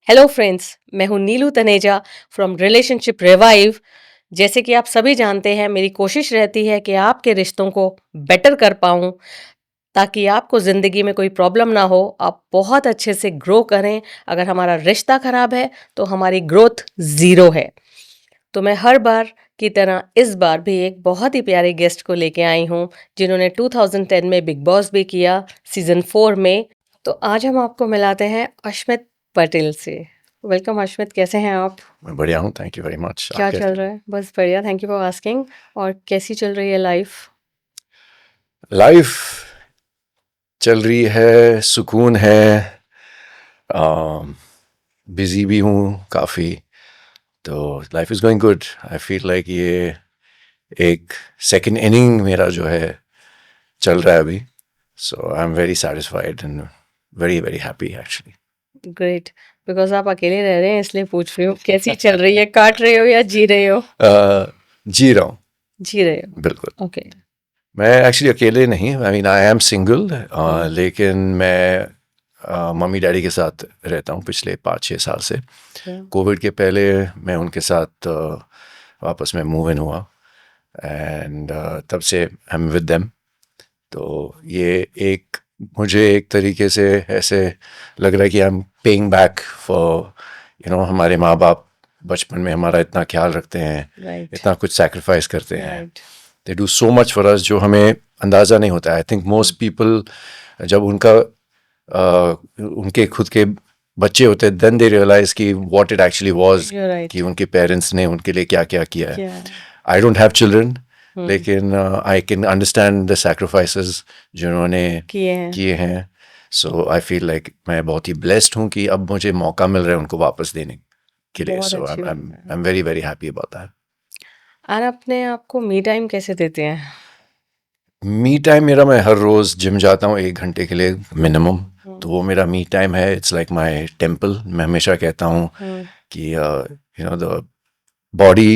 Hello friends, मैं हूं नीलू Taneja from relationship revive. जैसे कि आप सभी जानते हैं, मेरी कोशिश रहती है कि आपके रिश्तों को बेटर कर पाऊं, ताकि आपको ज़िंदगी में कोई प्रॉब्लम ना हो, आप बहुत अच्छे से ग्रो करें। अगर हमारा रिश्ता खराब है तो हमारी ग्रोथ ज़ीरो है। तो मैं हर बार की तरह इस बार भी एक बहुत ही प्यारे गेस्ट को लेके आई हूं, जिन्होंने 2010 में बिग बॉस भी किया, सीजन 4 में। तो आज हम आपको मिलाते हैं अश्मित पटेल से। वेलकम अश्मित, कैसे हैं आप? मैं बढ़िया हूँ, थैंक यू वेरी मच। आप क्या कैसे चल हैं? रहा है? बस बढ़िया, थैंक यू फॉर आस्किंग। और कैसी चल रही है लाइफ? लाइफ चल रही है, सुकून है। बिजी भी हूँ काफ़ी, तो life is going good. I feel like ये एक सेकंड इनिंग मेरा जो है चल रहा है अभी। So I am very satisfied and very very happy actually. Great. Because आप अकेले रह रहे हैं इसलिए पूछ रही हूँ, कैसी चल रही है? काट रहे हो या जी रहे हो? जी रहा हूँ, जी रहे बिल्कुल। हो, ओके। मैं एक्चुअली अकेले नहीं, I mean I am single, लेकिन मैं मम्मी डैडी के साथ रहता हूँ पिछले 5-6 साल से। कोविड के पहले मैं उनके साथ वापस में मूव इन हुआ एंड तब से आई एम विद देम। तो ये एक मुझे एक तरीके से ऐसे लग रहा है कि I am paying back for हमारे माँ बाप बचपन में हमारा इतना ख्याल रखते हैं, राइट, इतना कुछ सैक्रिफाइस करते हैं। Right. They do so much for us जो हमें अंदाज़ा नहीं होता है। आई थिंक मोस्ट पीपल जब उनके खुद के बच्चे होते हैं देन दे रियलाइज कि what it actually was, you कि राइट। उनके पेरेंट्स ने उनके लिए क्या क्या किया है। क्या? आई डोंट हैव चिल्ड्रन, लेकिन I can understand the sacrifices जिन्होंने किए हैं। किए हैं। सो आई फील लाइक मैं बहुत ही ब्लेस्ड हूँ कि अब मुझे मौका मिल रहा है उनको वापस देने के लिए। बहुत सो अच्छी आई बात है। Am very very happy about that. और अपने आप को मी टाइम कैसे देते हैं? मी टाइम मेरा, मैं हर रोज़ जिम जाता हूँ 1 घंटे के लिए मिनिमम। तो हम्म, वो मेरा मी टाइम है। It's like my temple. मैं हमेशा कहता हूँ हम्म, कि the body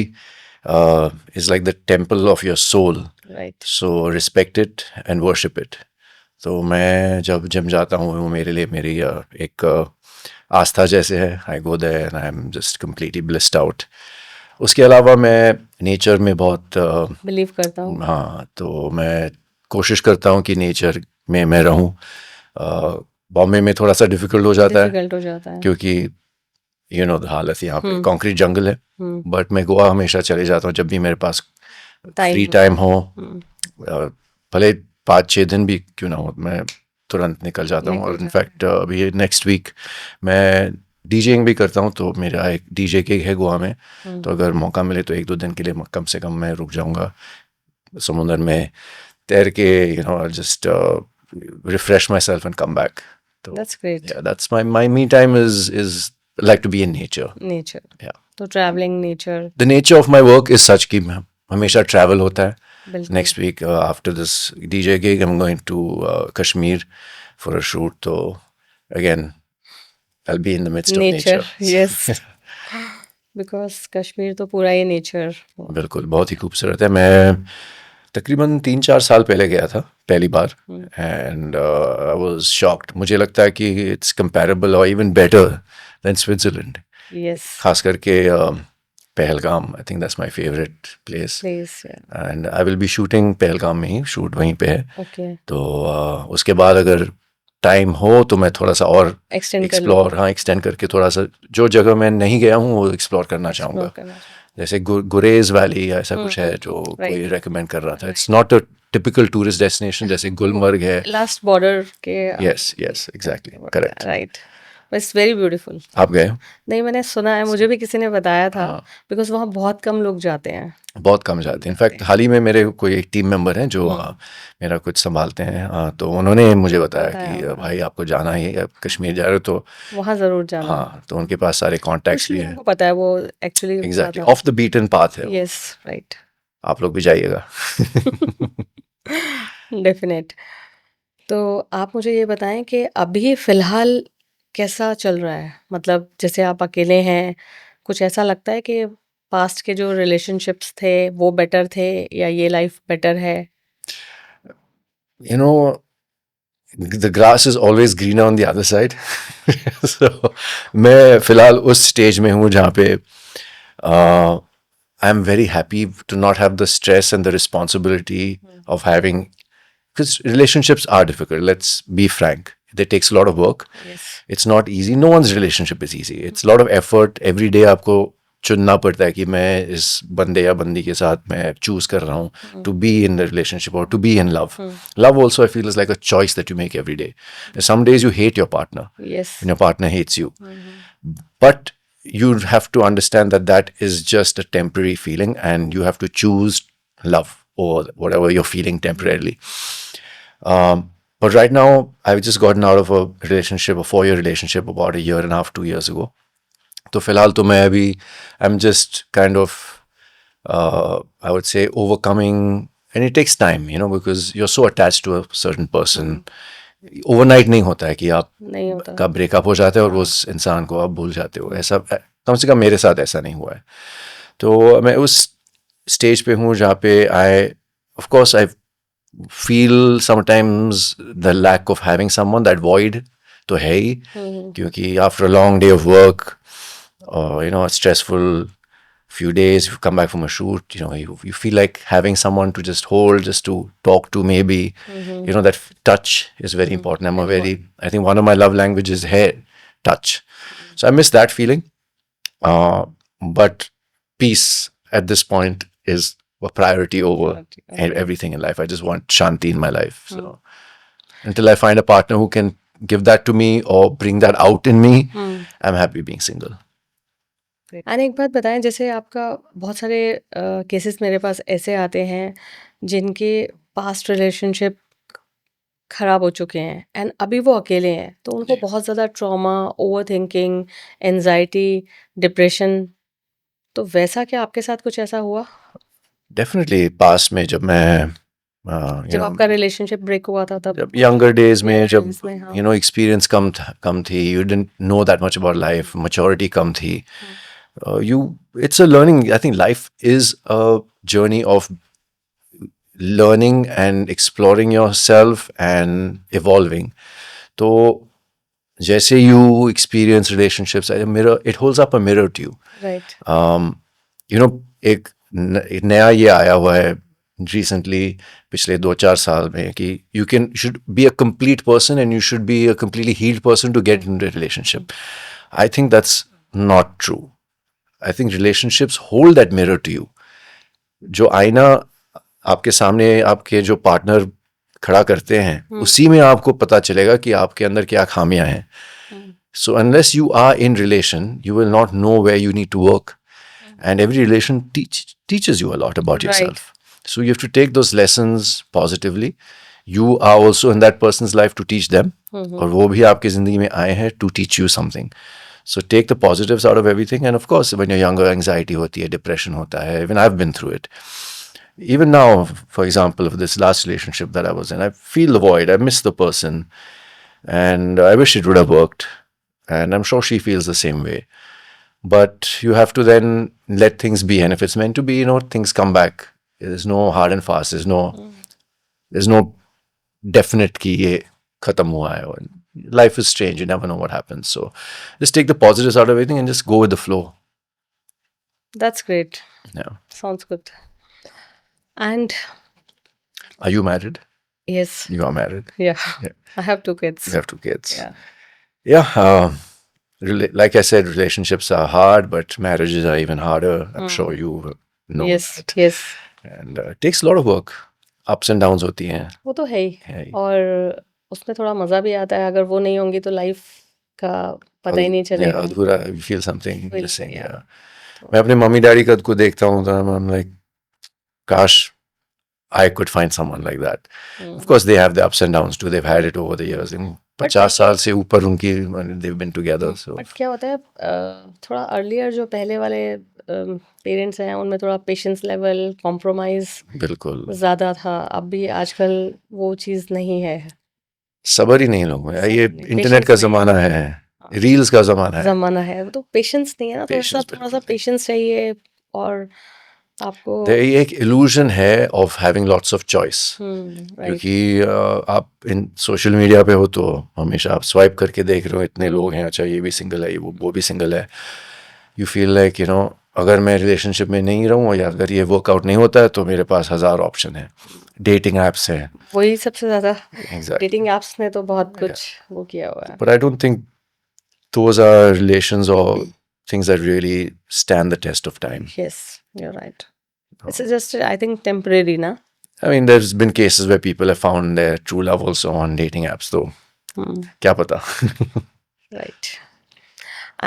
is like the temple of your soul, right. So respect it and worship it. तो मैं जब जिम जाता हूँ वो मेरे लिए मेरी एक आस्था जैसे है। I go there and I am just completely blissed out. उसके अलावा मैं नेचर में बहुत बिलीव करता हूँ। हाँ, तो मैं कोशिश करता हूँ कि नेचर में मैं रहूँ। बॉम्बे में थोड़ा सा डिफ़िकल्ट हो जाता है डिफिकल्ट हो जाता है। क्योंकि हालत यहाँ पे हम्म, कंक्रीट जंगल है। हम्म। बट मैं गोवा हमेशा चले जाता हूँ जब भी मेरे पास फ्री टाइम। टाइम हो। हम्म। भले 5-6 दिन भी क्यों ना हो, मैं तुरंत निकल जाता हूँ। निकल और जाता इनफैक्ट अभी नेक्स्ट वीक मैं डीजेइंग भी करता हूँ, तो मेरा एक डीजे गिग है गोवा में। है। तो अगर मौका मिले तो 1-2 दिन के लिए कम से कम मैं रुक जाऊँगा समुंदर में तैर के, just refresh myself and come back. So that's great. yeah, that's my me time is like to be in nature. Nature. Yeah. तो travelling, nature. The nature of my work is such कि हमेशा travel होता है. बिल्कुल। Next week after this DJ gig I'm going to Kashmir for a shoot. So again I'll be in the midst of nature, nature. Yes. Because Kashmir तो पूरा ही nature. बिल्कुल, बहुत ही खूबसूरत है। मैं तकरीबन 3-4 साल पहले गया था पहली बार एंड आई वाज शॉक्ड। मुझे लगता है कि इट्स कंपैरेबल और even better than Switzerland. Yes. खास करके Pahalgam, I think that's my favourite place please. And I will be shooting Pahalgam में ही, शूट वहीं पे है। ओके। तो उसके बाद अगर टाइम हो तो मैं थोड़ा सा और एक्सटेंड कर लो। एक्सप्लोर, हाँ, एक्सटेंड करके थोड़ा सा जो जगह मैं नहीं गया हूँ वो एक्सप्लोर करना एक्सप्लोर चाहूँगा। करना चाहिए। जैसे गुरेज वैली या ऐसा कुछ है जो कोई राइट। रेकमेंड कर रहा था। It's not a typical tourist destination जैसे गुलमर्ग है। लास्ट बॉर्डर के yes yes exactly correct. Right. It's very beautiful. आप गए हो? नहीं, मैंने सुना है, मुझे भी किसी ने बताया था। हाँ, बिकॉज वहाँ बहुत कम लोग जाते हैं। बहुत कम जाते हैं। इनफैक्ट हाल ही में मेरे कोई एक टीम मेंबर हैं जो मेरा कुछ संभालते हैं। तो उन्होंने मुझे बताया बताया कि होगा। भाई आपको जाना है, आप कश्मीर जा रहे हो तो वहाँ जरूर जाना। हाँ, तो उनके पास सारे कुछ कॉन्टैक्ट्स भी लोगों हैं। को पता है, वो एक्चुअली एग्जैक्टली ज़्यादा। ऑफ द बीटन पाथ है वो। Yes, right. आप लोग भी जाइएगा। डेफिनेट। तो आप मुझे ये बताएं कि अभी फ़िलहाल कैसा चल रहा है? मतलब जैसे आप अकेले हैं, कुछ ऐसा लगता है कि पास्ट के जो रिलेशनशिप्स थे वो बेटर थे या ये लाइफ बेटर है? You know the grass is always greener on the other side. So मैं फिलहाल उस स्टेज में हूँ जहाँ पे I'm very happy to not have the stress and the responsibility of having, because relationships are difficult. Let's be frank. It takes a lot of work. Yes. It's not easy. No one's relationship is easy. It's a lot of effort. Every day आपको चुनना पड़ता है कि मैं इस बंदे या बंदी के साथ मैं चूज कर रहा हूँ to be in the relationship or to be in love. Love also I feel is like a choice that you make every day. Some days you hate your partner Yes. and your partner hates you. But you have to understand that that is just a temporary feeling and you have to choose love or whatever you're feeling temporarily. But right now, I've just gotten out of a relationship, a 4-year relationship, about a year and a half, 2 years ago. तो फिलहाल तो मैं अभी I'm just kind of I would say overcoming, and it takes time, because you're so attached to a certain person. Overnight नहीं होता है कि आप नहीं होता। का ब्रेकअप हो जाता है और उस इंसान को आप भूल जाते हो, ऐसा कम से कम मेरे साथ ऐसा नहीं हुआ है। तो मैं उस स्टेज पे हूँ जहाँ पे of course I feel sometimes the lack of having someone, that void तो है ही, क्योंकि after a long day of work or a stressful few days, you come back from a shoot, you feel like having someone to just hold, just to talk to, maybe. That touch is very important. I think one of my love languages is hair touch. So I miss that feeling. But peace at this point is a priority over everything in life. I just want shanti in my life. So until I find a partner who can give that to me or bring that out in me, I'm happy being single. And एक बात बताएं, जैसे आपका बहुत सारे cases मेरे पास ऐसे आते हैं जिनके पास्ट रिलेशनशिप खराब हो चुके हैं एंड अभी वो अकेले हैं, तो उनको बहुत ज़्यादा trauma, over thinking, anxiety, depression, तो वैसा क्या आपके साथ कुछ ऐसा हुआ? डेफिनेटली पास्ट में जब मैं जब आपका रिलेशनशिप ब्रेक हुआ था तब? जब यंगर डेज में, जब हाँ। एक्सपीरियंस कम थी, you didn't know that much about life, maturity कम थी, it's a learning. I think life is a journey of learning and exploring yourself and evolving. तो जैसे you experience relationships, it holds up a mirror to you. Right. एक नया ये आया हुआ है recently, पिछले 2-4 साल में, कि you should be a complete person and you should be a completely healed person to get into a relationship. I think that's not true. I think relationships hold that mirror to you. जो आईना आपके सामने आपके जो partner खड़ा करते हैं, उसी में आपको पता चलेगा कि आपके अंदर क्या खामियां हैं. So unless you are in relation, you will not know where you need to work. And every relation teaches you a lot about yourself. So you have to take those lessons positively. You are also in that person's life to teach them. और वो भी आपकी जिंदगी में आए हैं to teach you something. So take the positives out of everything. And of course, when you're younger, anxiety hoti hai, depression hota hai. Even I've been through it. Even now, for example, of this last relationship that I was in, I feel the void. I miss the person. And I wish it would have worked. And I'm sure she feels the same way. But you have to then let things be. And if it's meant to be, things come back. There's no hard and fast. There's no definite ki ye khatam hua hai. Life is strange. You never know what happens. So just take the positives out of everything and just go with the flow. That's great. Yeah. Sounds good. And are you married? Yes. You are married? Yeah. I have 2 kids. You have 2 kids. Yeah. Yeah. Like I said, relationships are hard, but marriages are even harder. I'm sure you know that. Yes. And it takes a lot of work. Ups and downs होती हैं. वो तो है ही. और उसमें थोड़ा मजा भी आता है. अगर वो नहीं होंगी तो लाइफ का पता ही नहीं चलेगा. अधूरा, you feel something missing. Yeah. मैं अपने मम्मी डैडी को देखता हूँ तो I'm like, gosh, I could find someone like that. Of course, they have the ups and downs too. They've had it over the years. 50 साल से ऊपर उनकी, they've been together. So. But क्या होता है, थोड़ा अर्लियर जो पहले वाले पेरेंट्स हैं उनमें थोड़ा पेशेंस लेवल, कॉम्प्रोमाइज बिल्कुल ज़्यादा था. अब भी आजकल वो चीज़ नहीं है. सबर ही नहीं लोगों में. ये इंटरनेट का ज़माना है, रील्स का ज़माना है. तो पेशेंस नहीं है ना, तो थोड़ा सा पेशेंस चाहिए. और आपको एक इल्यूजन है of having lots of choice, right क्योंकि आप इन सोशल मीडिया पे हो तो हमेशा आप स्वाइप करके देख रहे हो इतने लोग हैं, अच्छा ये भी सिंगल है, वो भी सिंगल है. यू फील लाइक अगर मैं रिलेशनशिप में नहीं रहूँ या अगर ये वर्कआउट नहीं होता है तो मेरे पास 1000 ऑप्शन है, डेटिंग ऐप्स हैं. वही सबसे ज्यादा एग्जैक्टली. डेटिंग एप्स ने तो बहुत कुछ वो किया हुआ है. But I don't think those are relations or things that really stand the test of time. Yes, you're right. It's just, I think, temporary, na? I mean, there's been cases where people have found their true love also on dating apps, though. क्या पता? Right.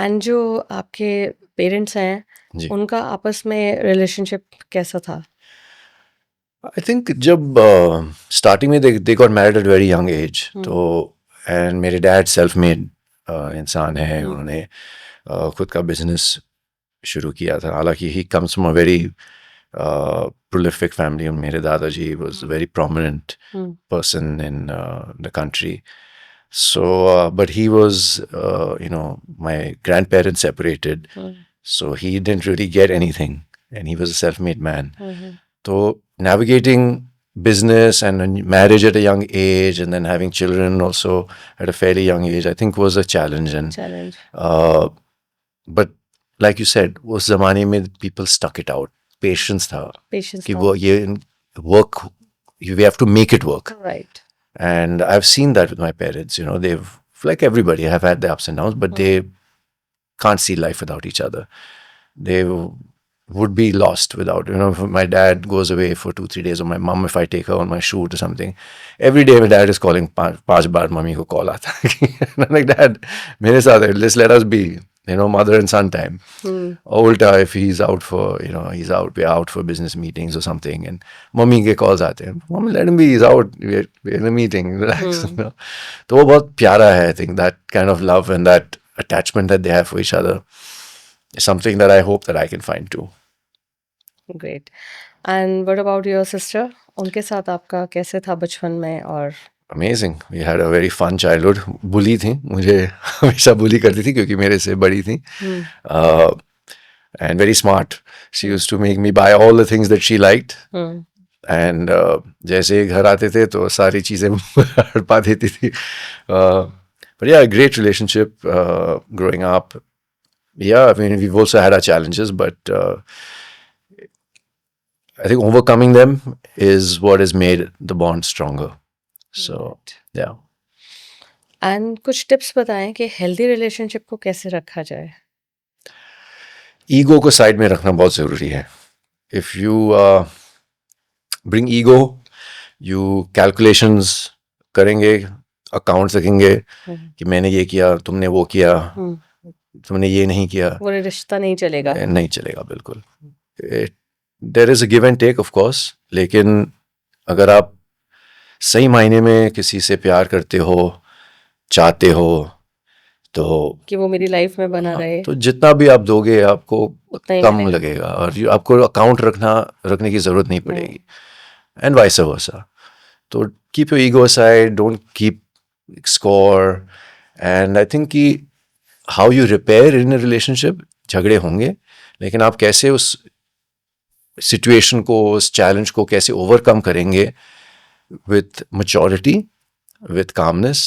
And जो आपके parents हैं, जी. उनका आपस में relationship कैसा था? I think जब starting में they got married at a very young age, तो and मेरे dad self-made इंसान है, उन्होंने खुद का बिजनेस शुरू किया था. हालांकि he comes from a very prolific family. मेरे दादाजी was a very prominent person in the country. So, but he was, my grandparents separated, so he didn't really get anything, and he was a self-made man. So, navigating business and marriage at a young age, and then having children also at a fairly young age, I think was a challenge. And but like you said, उस ज़माने में people stuck it out. Patience था. Patience कि था. वो ये work, we have to make it work. Right. And I've seen that with my parents. They've, like everybody, have had their ups and downs, but they can't see life without each other. They would be lost without, if my dad goes away for 2-3 days, or my mom, if I take her on my shoot or something, every day my dad is calling, 5 baar mummy ko call aata hai. And I'm like, Dad, mere saath hai, just let us be, mother and son time. Ulta, if he's out for, we're out for business meetings or something, and mummy ke calls aate hain, Mom, let him be, he's out, we're in a meeting, relax. To wo bahut pyara hai, I think, that kind of love and that attachment that they have for each other is something that I hope that I can find too. Great. And what about your sister? उनके साथ आपका कैसे था बचपन में? और Amazing. We had a very fun childhood. Bully थी, मुझे हमेशा bully करती थी क्योंकि मेरे से बड़ी थी. And very smart. She used to make me buy all the things that she liked. And जैसे घर आते थे तो सारी चीज़ें हड़पा देती थी. But yeah, a great relationship growing up. Yeah, I mean, we've also had our challenges, but I think overcoming them is what has made the bond stronger. So, yeah. And कुछ टिप्स बताएं कि healthy relationship को कैसे रखा जाए? Ego को side में रखना बहुत ज़रूरी है. If you bring ego, you calculations करेंगे, accounts रखेंगे कि मैंने ये किया, तुमने वो किया, तुमने ये नहीं किया, वो रिश्ता नहीं चलेगा. नहीं चलेगा बिल्कुल. There is a give and take, of course, लेकिन अगर आप सही मायने में किसी से प्यार करते हो, चाहते हो, तो कि वो मेरी लाइफ में बना रहे, तो जितना भी आप दोगे आपको उतना ही कम लगेगा और आपको अकाउंट रखने की जरूरत नहीं पड़ेगी. And vice versa. तो keep your ego aside, don't keep score. And I think कि how you repair in a relationship, झगड़े होंगे, लेकिन आप कैसे उस सिचुएशन को, उस चैलेंज को कैसे ओवरकम करेंगे with maturity, with calmness,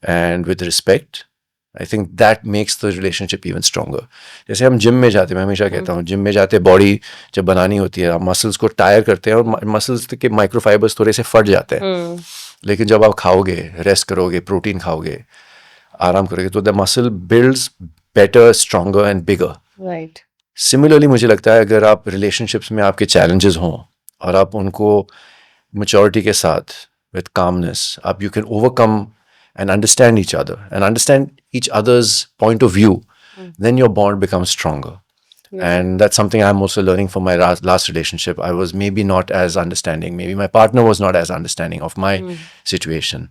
and with respect. I think that makes the relationship even stronger. जैसे हम जिम में जाते हैं, मैं हमेशा कहता हूँ, जिम में जाते बॉडी जब बनानी होती है, आप मसल्स को टायर करते हैं और मसल्स के माइक्रोफाइबर्स थोड़े से फट जाते हैं. लेकिन जब आप खाओगे, रेस्ट करोगे, प्रोटीन खाओगे, आराम करोगे, तो the muscle builds better, stronger and bigger. Right. Similarly मुझे लगता है अगर आप रिलेशनशिप्स में आपके चैलेंजेस हों और आप उनको maturity के साथ, with calmness, you can overcome and understand each other and understand each other's point of view, then your bond becomes stronger. And that's something I'm also learning from my last relationship. I was maybe not as understanding. Maybe my partner was not as understanding of my situation.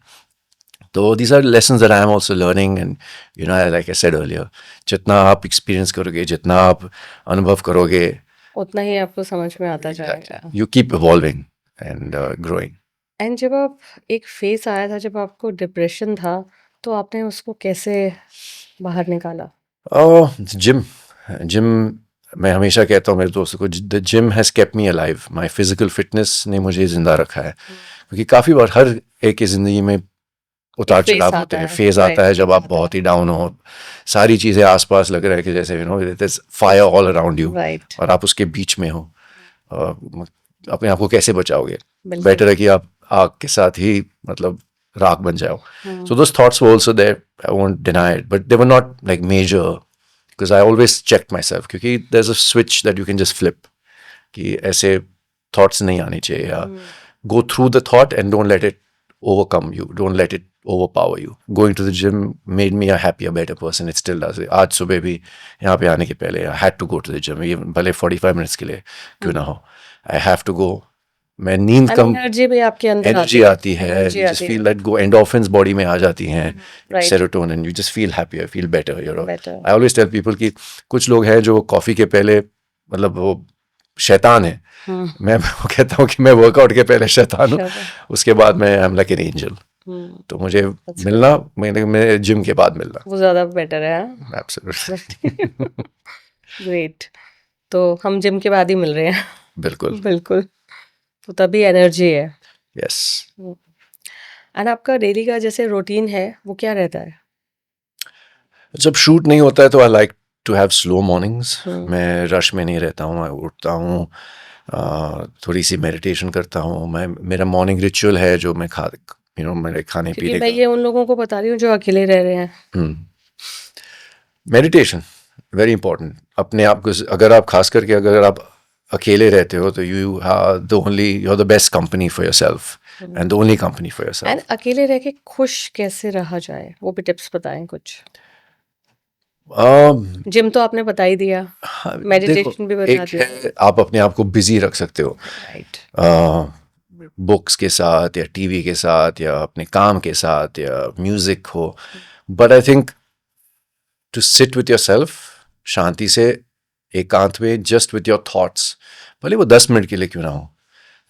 So these are lessons that I am also learning. And, like I said earlier, जितना आप experience करोगे, जितना आप अनुभव करोगे, उतना ही आपको समझ में आता जाएगा. You keep evolving and growing. And जब आप एक फेस आया था जब आपको डिप्रेशन था, तो आपने उसको कैसे बाहर निकाला? जिम मैं हमेशा कहता हूँ मेरे दोस्तों को, the gym has kept me alive, my physical fitness ने मुझे जिंदा रखा है, क्योंकि काफ़ी बार हर एक की ज़िंदगी में उतार फेस चढ़ाव आता होते हैं, है, फेज आता है जब आप बहुत ही डाउन हो, सारी चीज़ें आसपास लग रहा है कि जैसे it is fire all around you, right, और आप उसके बीच में हो, अपने आप को कैसे बचाओगे? बिल्कुल। बेटर है कि आप आग के साथ ही मतलब राख बन जाओ. हम्म, So those thoughts were also there, I won't deny it, but they were not like major, because I always checked myself, क्योंकि there's a switch that you can just flip, कि ऐसे thoughts नहीं आनी चाहिए, या go through the thought and don't let it overcome you, don't let it overpower you. Going to the gym made me a happier, better person. It still does. आज सुबह भी यहाँ पे आने के पहले I had to go to the gym, ये भले 45 minutes के लिए क्यों ना हो, I have to go. मैं नींद कम, एनर्जी भी आपके अंदर एनर्जी आती है, एनर्जी you just आती feel that go, endorphins body में आ जाती हैं, right, serotonin, you just feel happier, feel better, you know. Better, I always tell people कि कुछ लोग हैं जो कॉफ़ी के पहले मतलब वो शैतान है, मैं वो कहता हूँ कि मैं वर्कआउट के पहले शैतान हूँ, उसके बाद मैं I am like an angel. तो मुझे मिलना, मैं जिम के बाद मिलना, वो ज़्यादा बेटर है. एब्सोल्युटली. ग्रेट. तो हम जिम के बाद ही मिल रहे हैं. बिल्कुल. बिल्कुल. तो तभी एनर्जी है. यस. एंड आपका डेली का जैसे रूटीन है वो क्या रहता है? जब शूट नहीं होता है तो I like to have slow mornings. मैं रश में नहीं रहता हूँ, मैं उठता हूँ, थोड़ी सी मेडिटेशन करता हूँ. मैं, मेरा मॉर्निंग रिचुअल है जो मैं मेरे खाने क्योंकि पीने मैं ये उन लोगों को बता रही हूँ जो अकेले रह रहे हैं. Meditation very important. अपने आप को, अगर आप खास करके अगर आप अकेले रहते हो तो you are the best company for yourself, and the only company for yourself. And अकेले रह के खुश कैसे रहा जाए, वो भी टिप्स बताएं कुछ. जिम तो आपने बता ही दिया, मेडिटेशन भी बता एक दिया. है आप अपने आप को बिजी रख सकते हो, राइट. बुक्स के साथ या टीवी के साथ या अपने काम के साथ या म्यूजिक हो, but I think to sit with yourself, शांति से एकांत में, जस्ट विथ योर थॉट्स, भले वो 10 मिनट के लिए क्यों ना हो,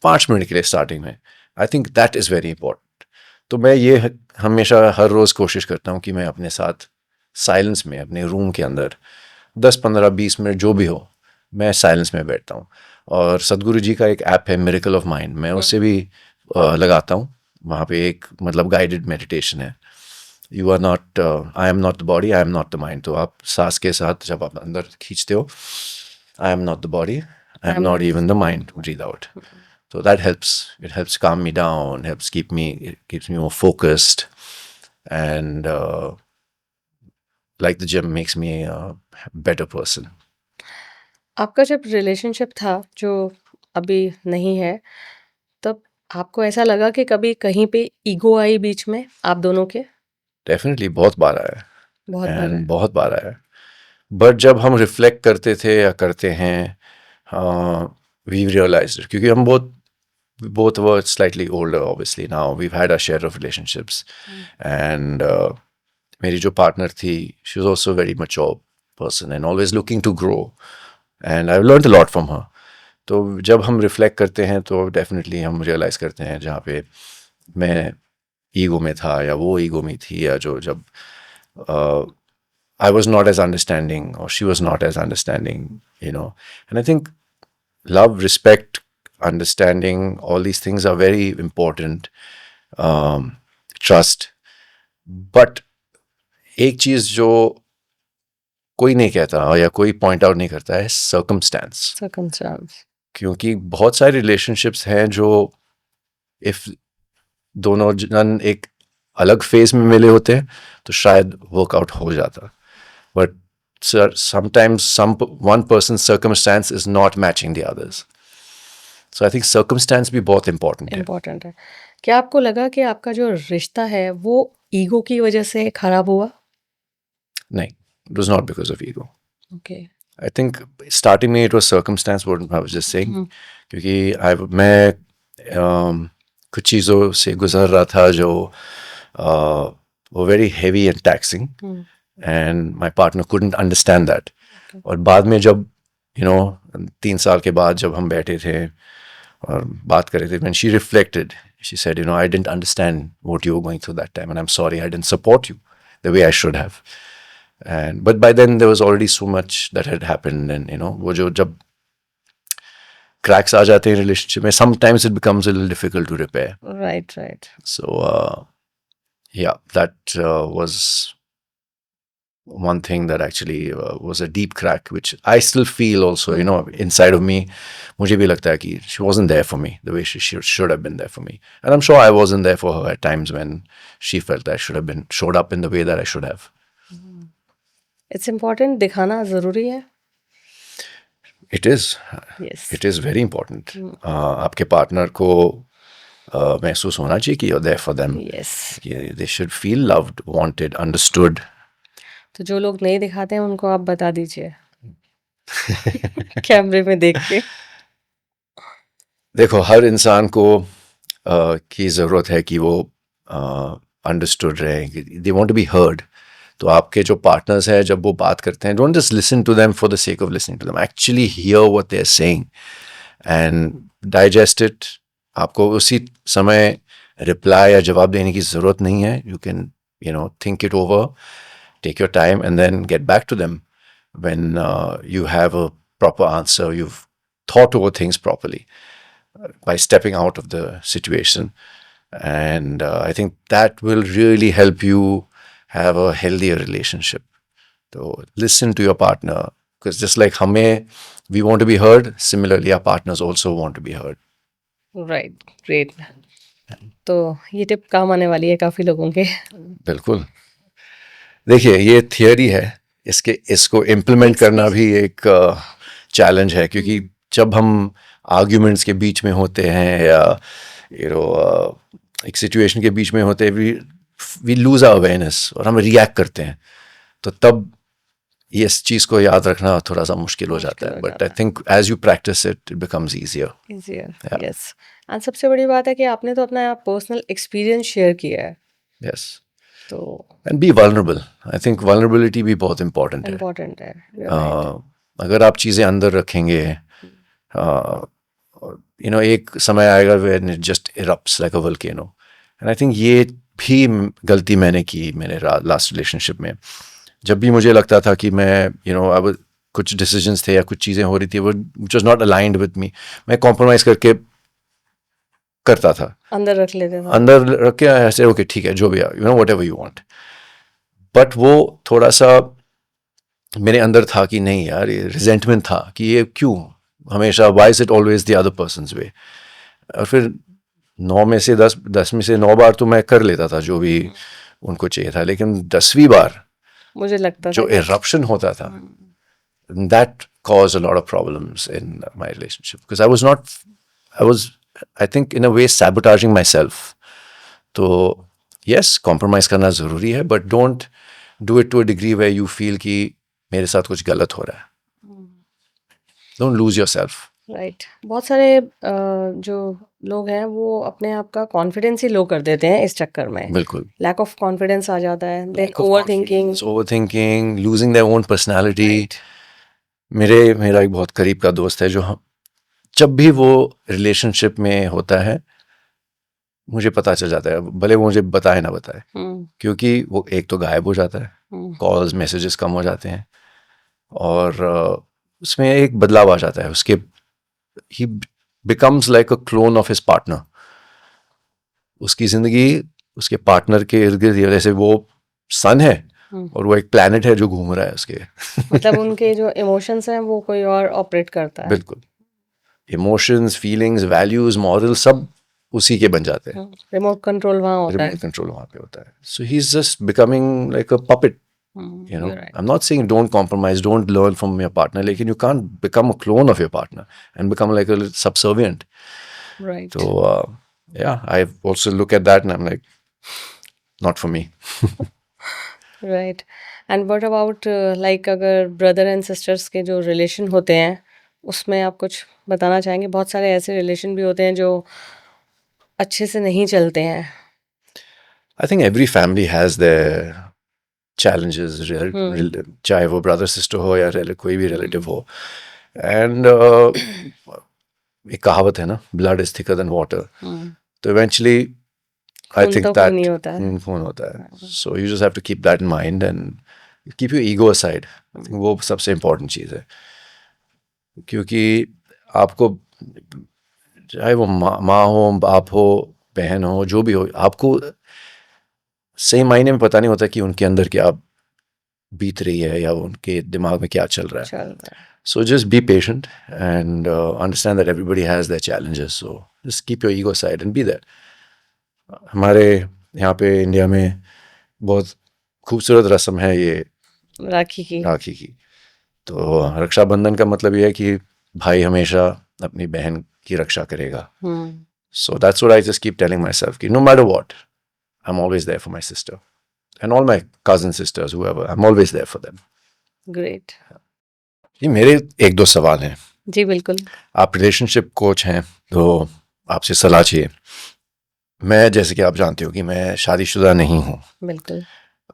5 मिनट के लिए स्टार्टिंग में, I think that is very important. तो मैं ये हमेशा हर रोज़ कोशिश करता हूँ कि मैं अपने साथ साइलेंस में, अपने रूम के अंदर 10-15-20 मिनट जो भी हो, मैं साइलेंस में बैठता हूँ. और सदगुरु जी का एक ऐप है मिरेकल ऑफ माइंड, मैं उससे भी लगाता हूँ. वहाँ पे एक मतलब गाइडेड मेडिटेशन है, you are not, I am not the body, I am not the mind. तो आप सांस के साथ जब आप अंदर खींचते हो, I am not the body, I am not even the mind, breathe out. So that helps. It helps calm me down, helps it keeps me more focused, and like the gym makes me a better person. आपका जब relationship था जो अभी नहीं है, तब आपको ऐसा लगा कि कभी कहीं पे ईगो आई बीच में आप दोनों के? Definitely बहुत बार आया है, बहुत बार है. बहुत बार आया है. बट जब हम रिफ्लेक्ट करते थे या करते हैं, we realized it, क्योंकि हम both were slightly older, obviously. Now we've had our share of relationships, and मेरी जो partner थी, she was also a very mature person and always looking to grow, and I've learned a lot from her. तो जब हम reflect करते हैं तो definitely हम रियलाइज़ करते हैं जहाँ पे मैं ईगो में था या वो ईगो में थी, या जब I was not as understanding or she was not as understanding, you know. And I think love, respect, understanding, all these things are very important. Trust. But एक चीज़ जो कोई नहीं कहता या कोई पॉइंट आउट नहीं करता है, सर्कमस्टेंस. क्योंकि बहुत सारे रिलेशनशिप्स हैं जो इफ दोनों जन एक अलग फेज में मिले होते हैं तो शायद वर्कआउट हो जाता, but sometimes one person's circumstance is not matching the others. So I think circumstance भी बहुत important है. क्या आपको लगा कि आपका जो रिश्ता है वो ईगो की वजह से खराब हुआ? नहीं, it was not because of ego. Okay. I think starting में it was circumstance, what I was just saying, क्योंकि मैं कुछ चीज़ों से गुजर रहा था जो were very heavy and taxing, and my partner couldn't understand that. और बाद में जब 3 साल के बाद जब हम बैठे थे और बात कर रहे थे, when she reflected, she said, I didn't understand what you were going through that time, and I'm sorry I didn't support you the way I should have. And but by then there was already so much that had happened, and वो जो जब cracks आ जाते हैं relationship में, sometimes it becomes a little difficult to repair. Right. So yeah, that was one thing that actually was a deep crack, which I still feel also, inside of me. मुझे भी लगता है कि she wasn't there for me the way she should have been there for me. And I'm sure I wasn't there for her at times when she felt that I should have been showed up in the way that I should have. It's important, दिखाना ज़रूरी है. It is. Yes. It is very important. आपके partner को महसूस होना चाहिए कि you're there for them. Yes. They should feel loved, wanted, understood. तो जो लोग नहीं दिखाते हैं उनको आप बता दीजिए कैमरे में देख के. देखो, हर इंसान को की ज़रूरत है कि वो अंडरस्टूड रहे, they want to be heard. तो आपके जो पार्टनर्स हैं जब वो बात करते हैं, don't just listen to them for the sake of listening to them, actually hear what they are saying and digest it. आपको उसी समय रिप्लाई या जवाब देने की ज़रूरत नहीं है. You can think it over, take your time, and then get back to them when you have a proper answer. You've thought over things properly by stepping out of the situation. And I think that will really help you have a healthier relationship. So listen to your partner, because just like we want to be heard, similarly our partners also want to be heard. Right, great. तो ये tip काम आने वाली है काफ़ी लोगों के. बिल्कुल. देखिए, ये थियरी है, इसको इम्प्लीमेंट करना भी एक चैलेंज है, क्योंकि जब हम आर्ग्यूमेंट्स के बीच में होते हैं या एक सिचुएशन के बीच में होते हैं, वी लूज आवर अवेयरनेस और हम रिएक्ट करते हैं. तो तब ये इस चीज़ को याद रखना थोड़ा सा मुश्किल हो जाता है. But I think as you practice it becomes easier. Yes. And सबसे बड़ी बात है कि आपने तो अपना पर्सनल एक्सपीरियंस शेयर किया है. यस. तो and be vulnerable. I think vulnerability भी बहुत इम्पोर्टेंट है. अगर आप चीज़ें अंदर रखेंगे, एक समय आएगा when it just erupts like a volcano. And I think ये भी गलती मैंने की मेरे लास्ट रिलेशनशिप में. जब भी मुझे लगता था कि मैं अब कुछ डिसीजंस थे या कुछ चीज़ें हो रही थी वो which was not aligned with me, मैं कॉम्प्रोमाइज़ करके करता था, अंदर रख लेते थे. अंदर रख के ऐसे ओके ठीक है जो भी व्हाटएवर यू वांट. बट वो थोड़ा सा मेरे अंदर था कि नहीं यार, ये रिजेंटमेंट था कि ये क्यों हमेशा, why is it always the other person's way. और फिर 9 में से 10 में से 9 बार तो मैं कर लेता था जो भी उनको चाहिए था, लेकिन 10वीं बार मुझे लगता जो इरप्शन होता था, that caused a lot of problems in my relationship, because I was I think in a way sabotaging myself. तो yes, compromise करना ज़रूरी है, but don't do it to a degree where you feel कि मेरे साथ कुछ गलत हो रहा है. Don't lose yourself. Right. बहुत सारे जो लोग हैं वो अपने आप का कॉन्फिडेंस ही लो कर देते हैं इस चक्कर में. बिल्कुल. लैक ऑफ कॉन्फिडेंस आ जाता है. Overthinking, losing their own personality. मेरा एक बहुत करीब का दोस्त है जो जब भी वो रिलेशनशिप में होता है मुझे पता चल जाता है, भले वो मुझे बताए ना बताए, क्योंकि वो एक तो गायब हो जाता है, कॉल्स मैसेजेस कम हो जाते हैं, और उसमें एक बदलाव आ जाता है उसके. ही becomes like a clone of his partner. उसकी जिंदगी उसके पार्टनर के इर्द गिर्द, जैसे वो सन है और वो एक प्लैनेट है जो घूम रहा है उसके. मतलब उनके जो इमोशंस हैं वो कोई और ऑपरेट करता है. बिल्कुल. इमोशंस, फीलिंग्स, वैल्यूज, मॉरल सब उसी के बन जाते हैं. रिमोट कंट्रोल वहाँ होता है. रिमोट कंट्रोल वहाँ पे होता है. So he is just becoming like a puppet. Right. I'm not saying don't compromise, don't learn from your partner, लेकिन you can't become a clone of your partner and become like a little subservient. Right. So yeah, I also look at that and I'm like, not for me. Right. And what about like अगर brother and sisters के जो relation होते हैं उसमें आप कुछ बताना चाहेंगे? बहुत सारे ऐसे relation भी होते हैं जो अच्छे से नहीं चलते हैं. I think every family has their challenges, चाहे वो brother sister हो या कोई भी relative हो. And एक कहावत है ना, blood is thicker than water. तो eventually I think that खून होता है. So you just have to keep that in mind and keep your ego aside, वो सबसे इम्पोर्टेंट चीज़ है, क्योंकि आपको चाहे वो माँ हो, बाप हो, बहन हो, जो भी हो, आपको सही मायने में पता नहीं होता कि उनके अंदर क्या बीत रही है या उनके दिमाग में क्या चल रहा है. चल रहा है. So just be patient and understand that everybody has their challenges. So just keep your ego aside and be there. हमारे यहाँ पे इंडिया में बहुत खूबसूरत रस्म है ये राखी की. राखी की. तो रक्षाबंधन का मतलब ये है कि भाई हमेशा अपनी बहन की रक्षा करेगा. So that's what I just keep telling myself कि no matter what, I'm always there for my sister and all my cousin sisters, whoever. I'm always there for them. Great. ये मेरे एक दो सवाल हैं. जी बिल्कुल. आप रिलेशनशिप कोच हैं तो आपसे सलाह चाहिए. मैं, जैसे कि आप जानते हो कि मैं शादीशुदा नहीं हूँ, बिल्कुल.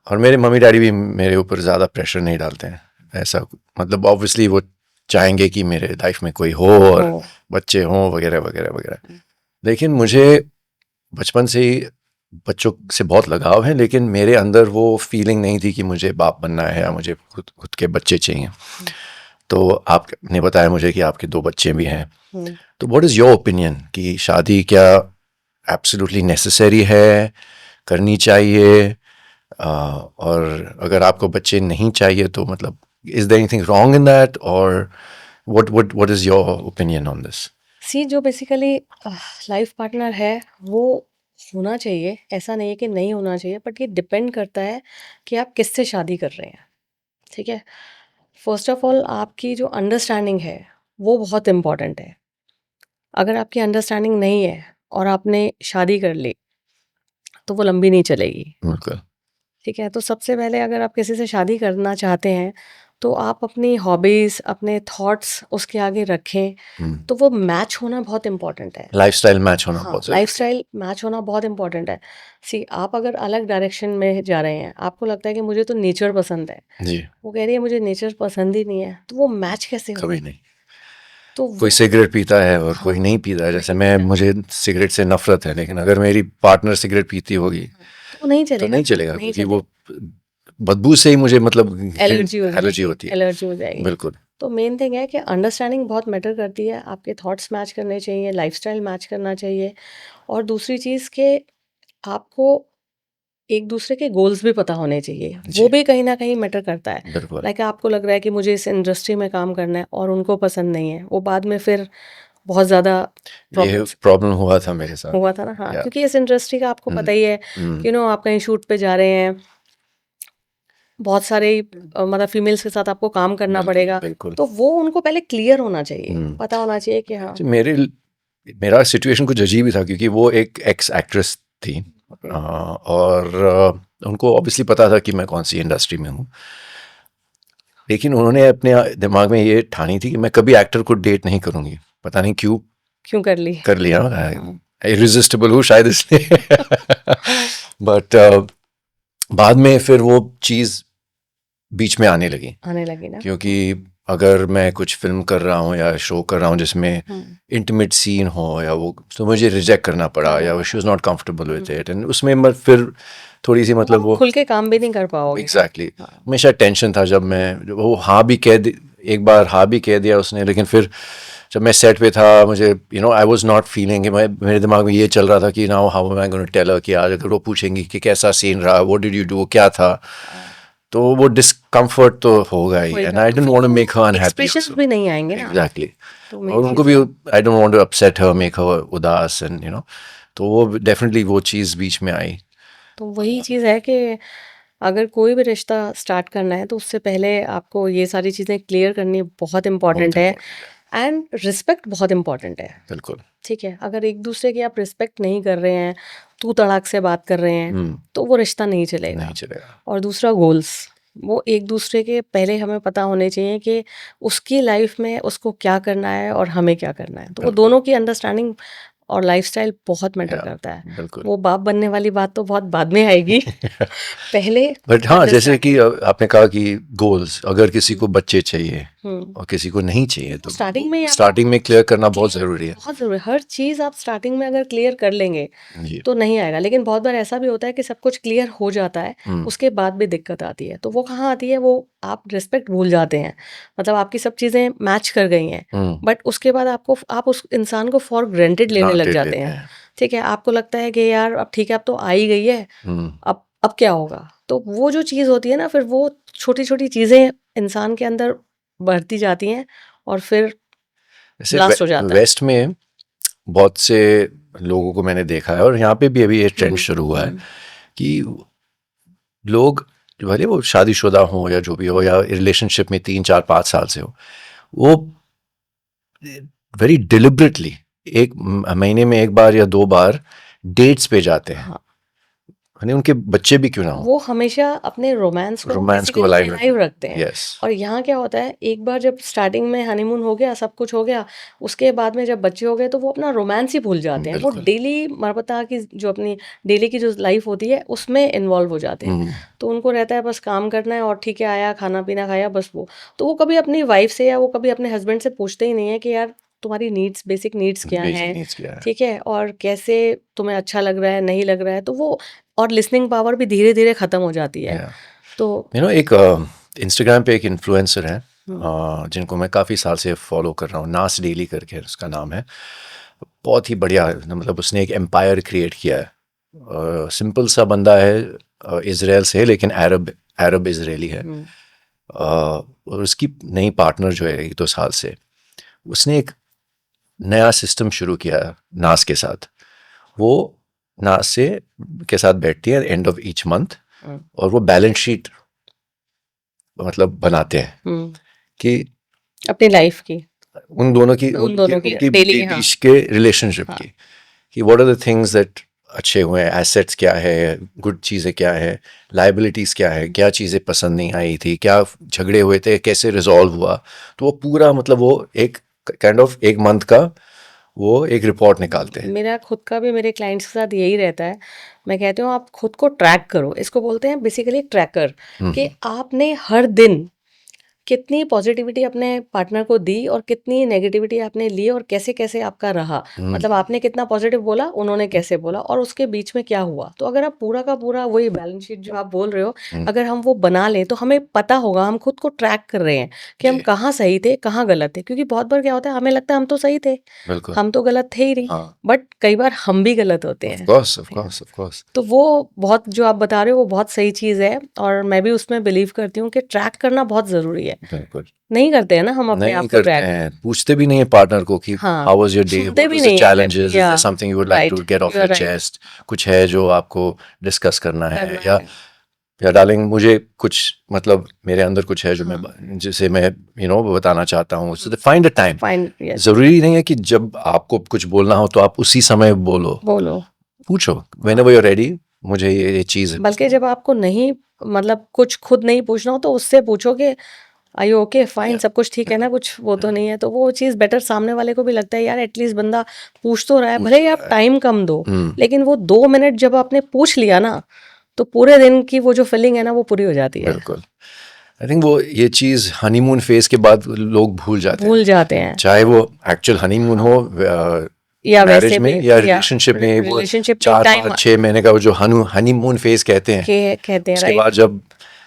और मेरे मम्मी डैडी भी मेरे ऊपर ज़्यादा प्रेशर नहीं डालते हैं. ऐसा मतलब ऑब्वियसली वो चाहेंगे कि मेरे लाइफ में कोई हो और बच्चे हों वगैरह वगैरह वगैरह. लेकिन मुझे बचपन से ही बच्चों से बहुत लगाव है, लेकिन मेरे अंदर वो फीलिंग नहीं थी कि मुझे बाप बनना है या मुझे खुद के बच्चे चाहिए. तो आपने बताया मुझे कि आपके 2 बच्चे भी हैं. तो व्हाट इज़ योर ओपिनियन कि शादी क्या एब्सोल्युटली नेसेसरी है, करनी चाहिए, और अगर आपको बच्चे नहीं चाहिए तो मतलब is there anything wrong in that, और what is your opinion on this? See, जो बेसिकली लाइफ पार्टनर है वो होना चाहिए, ऐसा नहीं है कि नहीं होना चाहिए, बट ये डिपेंड करता है कि आप किससे शादी कर रहे हैं. ठीक है. फर्स्ट ऑफ ऑल आपकी जो अंडरस्टैंडिंग है वो बहुत इम्पॉर्टेंट है. अगर आपकी अंडरस्टैंडिंग नहीं है और आपने शादी कर ली तो वो लंबी नहीं चलेगी. बिल्कुल. ठीक है. तो सबसे पहले अगर आप किसी से शादी करना चाहते हैं तो आप अपनी हॉबीज, अपने थॉट्स उसके आगे रखें. तो वो मैच होना बहुत इम्पोर्टेंट है. लाइफस्टाइल मैच होना हाँ, बहुत लाइफस्टाइल मैच होना बहुत इम्पोर्टेंट है. सी, आप अगर अलग डायरेक्शन में जा रहे हैं, आपको लगता है कि मुझे तो नेचर पसंद है, जी, वो कह रही है मुझे नेचर पसंद ही नहीं है, तो वो मैच कैसे होगा? कभी नहीं. तो कोई वो सिगरेट पीता है और कोई हाँ, नहीं पीता है. जैसे नहीं मैं, पीता. मुझे सिगरेट से नफरत है, लेकिन अगर मेरी पार्टनर सिगरेट पीती होगी तो नहीं तो चलेगा. नहीं चलेगा, नहीं क्योंकि चलेगा. वो बदबू से ही मुझे मतलब एलर्जी हो एलर्जी जाएगी. होती है. एलर्जी हो जाएगी. बिल्कुल. तो मेन थिंग है कि अंडरस्टैंडिंग बहुत मैटर करती है. आपके थॉट्स मैच करने चाहिए, लाइफस्टाइल मैच करना चाहिए, और दूसरी चीज़ कि आपको एक दूसरे के गोल्स भी पता होने चाहिए. वो जी. भी कहीं ना कहीं मैटर करता है. बिल्कुल. लाइक आपको लग रहा है कि मुझे इस इंडस्ट्री में काम करना है और उनको पसंद नहीं है, वो बाद में फिर बहुत ज़्यादा ये प्रॉब्लम्स प्रॉब्लम हुआ था मेरे साथ. हुआ था ना. हाँ, या क्योंकि इस इंडस्ट्री का आपको पता ही है कि आप कहीं शूट पे जा रहे हैं, बहुत सारे मतलब फीमेल्स के साथ आपको काम करना पड़ेगा. बिल्कुल. तो वो उनको पहले क्लियर होना चाहिए, पता होना चाहिए कि हाँ. तो मेरा सिचुएशन कुछ अजीब ही था, क्योंकि वो एक एक्स एक्ट्रेस थी, और उनको ऑब्वियसली पता था कि मैं कौन सी इंडस्ट्री में हूँ, लेकिन उन्होंने अपने दिमाग में ये ठानी थी कि मैं कभी एक्टर को डेट नहीं करूँगी. पता नहीं क्यों कर ली. कर लिया. इरिजिस्टिबल हूँ शायद इसलिए. बट बाद में फिर वो चीज़ बीच में आने लगी ना. क्योंकि अगर मैं कुछ फिल्म कर रहा हूँ या शो कर रहा हूँ जिसमें इंटीमेट सीन हो या वो, तो मुझे रिजेक्ट करना पड़ा, या वो she was not comfortable with it, and उसमें फिर थोड़ी सी मतलब वो खुल के काम भी नहीं कर पाओगे. एग्जैक्टली. हमेशा टेंशन था. जब मैं वो एक बार हाँ भी कह दिया उसने, लेकिन फिर जब मैं सेट पे था, मुझे आई वाज नॉट फीलिंग, मेरे दिमाग में ये चल रहा था कि now how am I going to tell her, कि आज अगर वो पूछेंगी कि कैसा सीन रहा, व्हाट डिड यू डू, क्या था, तो वो डिस्कम्फर्ट तो होगा ही, and I don't want to make her unhappy. Expressions भी नहीं आएंगे ना. एग्जैक्टली. तो और उनको भी I don't want to upset her, make her उदास, एंड तो वो डेफिनेटली वो चीज़ बीच में आई. तो वही चीज़ है कि अगर कोई भी रिश्ता स्टार्ट करना है तो उससे पहले आपको ये सारी चीज़ें क्लियर करनी बहुत इम्पॉर्टेंट है, एंड रिस्पेक्ट बहुत इम्पॉर्टेंट है. बिल्कुल. ठीक है. अगर एक दूसरे की आप रिस्पेक्ट नहीं कर रहे हैं, तू तड़ाक से बात कर रहे हैं, तो वो रिश्ता नहीं चलेगा. और दूसरा गोल्स, वो एक दूसरे के पहले हमें पता होने चाहिए कि उसकी लाइफ में उसको क्या करना है और हमें क्या करना है. तो वो दोनों की अंडरस्टैंडिंग और लाइफस्टाइल बहुत मैटर या करता है। बिल्कुल। वो बाप बनने वाली बात तो बहुत बाद में आएगी। पहले बट हाँ, जैसे कि अंडरस्टैंडिंग। आपने कहा कि गोल्स, अगर किसी को बच्चे चाहिए हम्म। और किसी को नहीं चाहिए तो स्टार्टिंग में ही आपको स्टार्टिंग में क्लियर करना बहुत क्लियर ज़रूरी है। बहुत ज़रूरी है। हर चीज़ आप स्टार्टिंग में अगर क्लियर कर लेंगे जी। तो नहीं आएगा। लेकिन बहुत बार ऐसा भी होता है कि सब कुछ क्लियर हो जाता है, हुँ, उसके बाद भी दिक्कत आती है। तो वो कहाँ आती है, वो आप रिस्पेक्ट भूल जाते हैं। मतलब आपकी सब चीज़ें मैच कर गई हैं, हुँ, बट उसके बाद आप उस इंसान को फॉर ग्रांटेड लेने लग ग्रांटेड जाते लेते हैं। हैं। ठीक है, आपको लगता है कि यार अब ठीक है, अब तो आ ही गई है, हुँ, अब क्या होगा? तो वो जो चीज़ होती है ना, फिर वो छोटी-छोटी चीज़ें इंसान के अंदर बढ़ती जाती हैं और फिर जैसे ब्लास्ट हो जाता है। वेस्ट में बहुत से लोगों को मैंने देखा है और यहाँ पे भी अभी ये ट्रेंड हुँ, शुरू हुआ है हुँ। कि लोग भले वो शादीशुदा हो या जो भी हो या रिलेशनशिप में 3 4 5 साल से हो, वो वेरी डिलिबरेटली एक महीने में 1 बार या 2 बार डेट्स पे जाते हैं, हाँ, यानी उनके बच्चे भी क्यों ना हो, वो हमेशा अपने रोमांस को रोमांस को बेसिकली अलाइव अलाइव रखें। रखते हैं। यस। और यहाँ क्या होता है, एक बार जब स्टार्टिंग में हनीमून हो गया, सब कुछ हो गया, उसके बाद में जब बच्चे हो गए तो वो अपना रोमांस ही भूल जाते हैं। वो बिल्कुल। डेली मरबता की जो अपनी डेली की जो लाइफ होती है उसमें इन्वॉल्व हो जाते हैं। हुँ, तो उनको रहता है बस काम करना है और ठीक है, आया खाना-पीना खाया, बस वो। तो वो कभी अपनी वाइफ से या वो कभी अपने हस्बैंड से पूछते ही नहीं है कि यार तुम्हारी नीड्स, बेसिक नीड्स क्या बेसिक हैं? नीड्स क्या है? ठीक है? और कैसे तुम्हें अच्छा लग रहा है, नहीं लग रहा है? तो वो और लिसनिंग पावर भी धीरे-धीरे खत्म हो जाती है। या तो एक इंस्टाग्राम पे एक इन्फ्लुएंसर है, हुँ, जिनको मैं काफ़ी साल से फॉलो कर रहा हूँ, नास डेली करके उसका नाम है। बहुत ही बढ़िया, मतलब उसने एक एम्पायर क्रिएट किया है। सिंपल सा बंदा है, इज़राइल से है लेकिन अरब अरब इज़राइली है। हुँ, और उसकी नई पार्टनर जो है 1 2 साल से, उसने एक नया सिस्टम शुरू किया है नास के साथ। वो नास से के साथ बैठती है एंड ऑफ ईच मंथ हुँ, और वो बैलेंस शीट मतलब बनाते हैं हुँ। कि अपनी लाइफ़ की, उन दोनों की उन उनकी दोनों की उनकी डेली की, हाँ, बीच के रिलेशनशिप हाँ। की, कि what are the things that अच्छे हुए हैं, एसेट्स क्या है, गुड चीज़ें क्या है, लाइबिलिटीज़ क्या है, क्या चीज़ें पसंद नहीं आई थी, क्या झगड़े हुए थे, कैसे रिजॉल्व हुआ। तो वो पूरा मतलब वो एक काइंड ऑफ 1 मंथ का वो एक रिपोर्ट निकालते हैं। मेरा खुद का भी मेरे क्लाइंट्स के साथ यही रहता है। मैं कहती हूँ आप खुद को ट्रैक करो। इसको बोलते हैं बेसिकली ट्रैकर, कि आपने हर दिन कितनी पॉजिटिविटी अपने पार्टनर को दी और कितनी नेगेटिविटी आपने ली और कैसे-कैसे आपका रहा। हम्म, मतलब आपने कितना पॉजिटिव बोला, उन्होंने कैसे बोला और उसके बीच में क्या हुआ। तो अगर आप पूरा का पूरा वही बैलेंस शीट जो आप बोल रहे हो, हम्म, अगर हम वो बना लें तो हमें पता होगा, हम खुद को ट्रैक कर रहे हैं कि हम जी कहाँ सही थे, कहाँ गलत थे। क्योंकि बहुत बार क्या होता है, हमें लगता है हम तो सही थे, बिल्कुल। हम तो गलत थे ही नहीं, हाँ, बट कई बार हम भी गलत होते ऑफ हैं। Course of course of course. तो वो बहुत जो आप बता रहे हो वो बहुत सही चीज़ है और मैं भी उसमें बिलीव करती हूँ कि ट्रैक करना बहुत ज़रूरी है। बिल्कुल। नहीं करते हैं ना हम अपने नहीं आप को करते ट्रैक। हैं, पूछते भी नहीं है पार्टनर को कि हाँ, हाउ वाज योर डे, सुनते व्हाट भी वाज द नहीं है हमें, चैलेंजेस, इज या there something you would like right, to get off you are your right, chest, कुछ है जो आपको डिस्कस करना है, करना है। या डार्लिंग मुझे कुछ मतलब मेरे अंदर कुछ है जो हाँ, मैं जिसे मैं बताना चाहता हूँ, so find a time. Fine, yes, जरूरी नहीं है कि जब आपको कुछ बोलना हो तो आप उसी समय बोलो, बोलो। पूछो हाँ, व्हेनेवर यू आर रेडी, मुझे ये चीज। बल्कि जब आपको नहीं मतलब कुछ खुद नहीं पूछना हो तो उससे पूछो कि आर यू ओके, फाइन, या सब कुछ ठीक है ना, कुछ वो तो नहीं है। तो वो चीज़ बेटर सामने वाले को भी लगता है यार एटलीस्ट बंदा पूछ तो रहा है, पूछ भले ही तो आप रहा है। टाइम कम दो, हम्म, लेकिन वो 2 मिनट जब आपने पूछ लिया ना, तो पूरे दिन की वो जो फीलिंग है ना वो पूरी हो जाती है। बिल्कुल। आई थिंक वो ये चीज हनीमून फेज के बाद लोग भूल जाते हैं, भूल जाते हैं। चाहे वो एक्चुअल हनीमून हो या मैरिज वैसे में भी, या या रिलेशनशिप में, वो रिलेशनशिप में 4 टाइम 5 6 महीने का वो जो हनीमून फेज कहते हैं, के कहते हैं, उसके राइट। बाद जब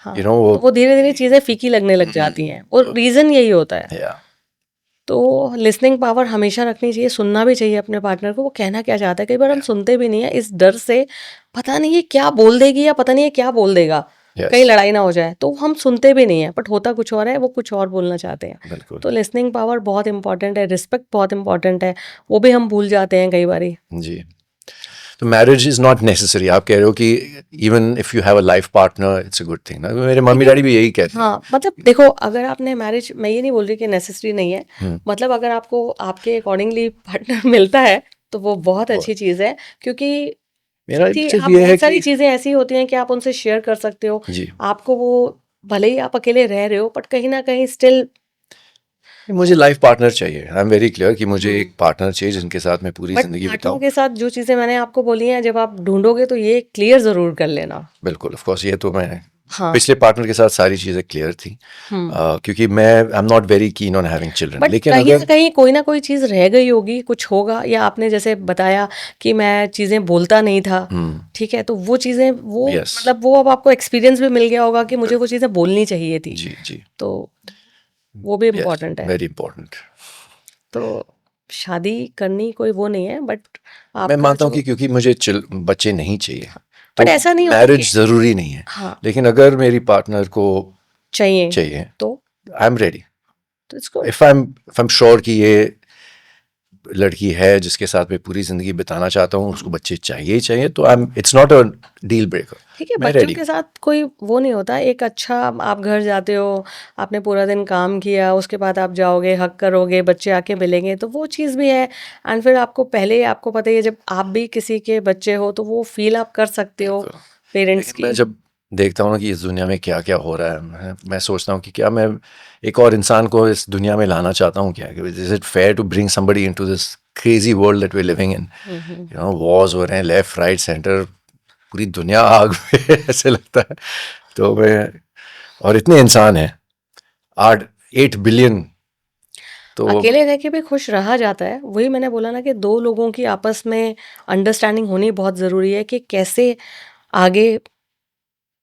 हाँ, वो तो वो धीरे-धीरे चीज़ें फीकी लगने लग जाती हैं और रीज़न यही होता है। या तो लिसनिंग पावर हमेशा रखनी चाहिए, सुनना भी चाहिए अपने पार्टनर को, वो कहना क्या चाहता है। कई बार हम सुनते भी नहीं है इस डर से, पता नहीं ये क्या बोल देगी या पता नहीं ये क्या बोल देगा, यस कहीं लड़ाई ना हो जाए, तो हम सुनते भी नहीं है, बट होता कुछ और है, वो कुछ और बोलना चाहते हैं। बिल्कुल। तो लिसनिंग पावर बहुत इंपॉर्टेंट है, रिस्पेक्ट बहुत इंपॉर्टेंट है, वो भी हम भूल जाते हैं कई बारी। जी, तो मैरिज इज नॉट नेसेसरी, आप कह रहे हो कि even if you have a life partner it's a good thing ना, मेरे मम्मी देखिए, डैडी भी यही कहते हैं। हाँ, मतलब देखो अगर आपने मैरिज, मैं ये नहीं बोल रही कि नेसेसरी नहीं है, हम्म, मतलब अगर आपको आपके अकॉर्डिंगली पार्टनर मिलता है तो वो बहुत वो अच्छी चीज़ है, क्योंकि मेरा सी सिर्फ आप ये है बहुत सारी कि चीज़ें ऐसी होती हैं कि आप उनसे शेयर कर सकते हो। जी आपको वो, भले ही आप अकेले रह रहे हो, बट कहीं न कहीं स्टिल मुझे लाइफ पार्टनर चाहिए। आई एम वेरी क्लियर कि मुझे एक पार्टनर चाहिए जिनके साथ मैं पूरी बट जिंदगी पार्टनर बिताऊं। के साथ जो चीजें मैंने आपको बोली हैं, जब आप ढूंढोगे तो ये क्लियर जरूर कर लेना। बिल्कुल, ऑफ कोर्स, ये तो मैं हाँ। पिछले पार्टनर के साथ सारी चीजें क्लियर थी। क्योंकि मैं आई am not very keen on having children, but लेकिन कहीं ना अगर कहीं कोई ना कोई चीज रह गई होगी, कुछ होगा, या आपने जैसे बताया कि मैं चीजें बोलता नहीं था, ठीक है, तो वो चीजें वो Yes. मतलब वो अब आपको एक्सपीरियंस भी मिल गया होगा कि मुझे वो चीजें बोलनी चाहिए थी, जी जी, तो वो भी यस, इम्पोर्टेंट है। Very important. तो शादी करनी कोई वो नहीं है, बट मैं आपका मानता हूँ कि जो, क्योंकि मुझे बच्चे नहीं चाहिए बट तो ऐसा नहीं होता कि मैरिज जरूरी नहीं है। हाँ लेकिन अगर मेरी पार्टनर को चाहिए चाहिए, तो I am ready. It's good. If I am sure कि ये लड़की है जिसके साथ मैं पूरी जिंदगी बिताना चाहता हूँ, उसको बच्चे चाहिए ही चाहिए, तो I am it's not a deal breaker. ठीक है, मैं बच्चों रेडी के साथ कोई वो नहीं होता। एक अच्छा, आप घर जाते हो, आपने पूरा दिन काम किया, उसके बाद आप जाओगे, हक करोगे, बच्चे आके मिलेंगे, तो वो चीज़ भी है। एंड फिर आपको पहले ही आपको पता ही है, जब आप भी किसी के बच्चे हो तो वो फील आप कर सकते हो बिल्कुल। पेरेंट्स लेकिन मैं की। जब देखता हूँ ना कि इस दुनिया में क्या क्या हो रहा है, मैं सोचता हूँ कि क्या मैं एक और इंसान को इस दुनिया में लाना चाहता हूँ क्या? Is it fair to bring somebody into this crazy world that we living in? You know, wars हो रहे हैं लेफ्ट राइट सेंटर, पूरी दुनिया आग में ऐसे लगता है। तो मैं, और इतने इंसान हैं, 8 बिलियन, तो अकेले रह के भी खुश रहा जाता है। वही मैंने बोला ना कि दो लोगों की आपस में अंडरस्टैंडिंग होनी बहुत ज़रूरी है कि कैसे आगे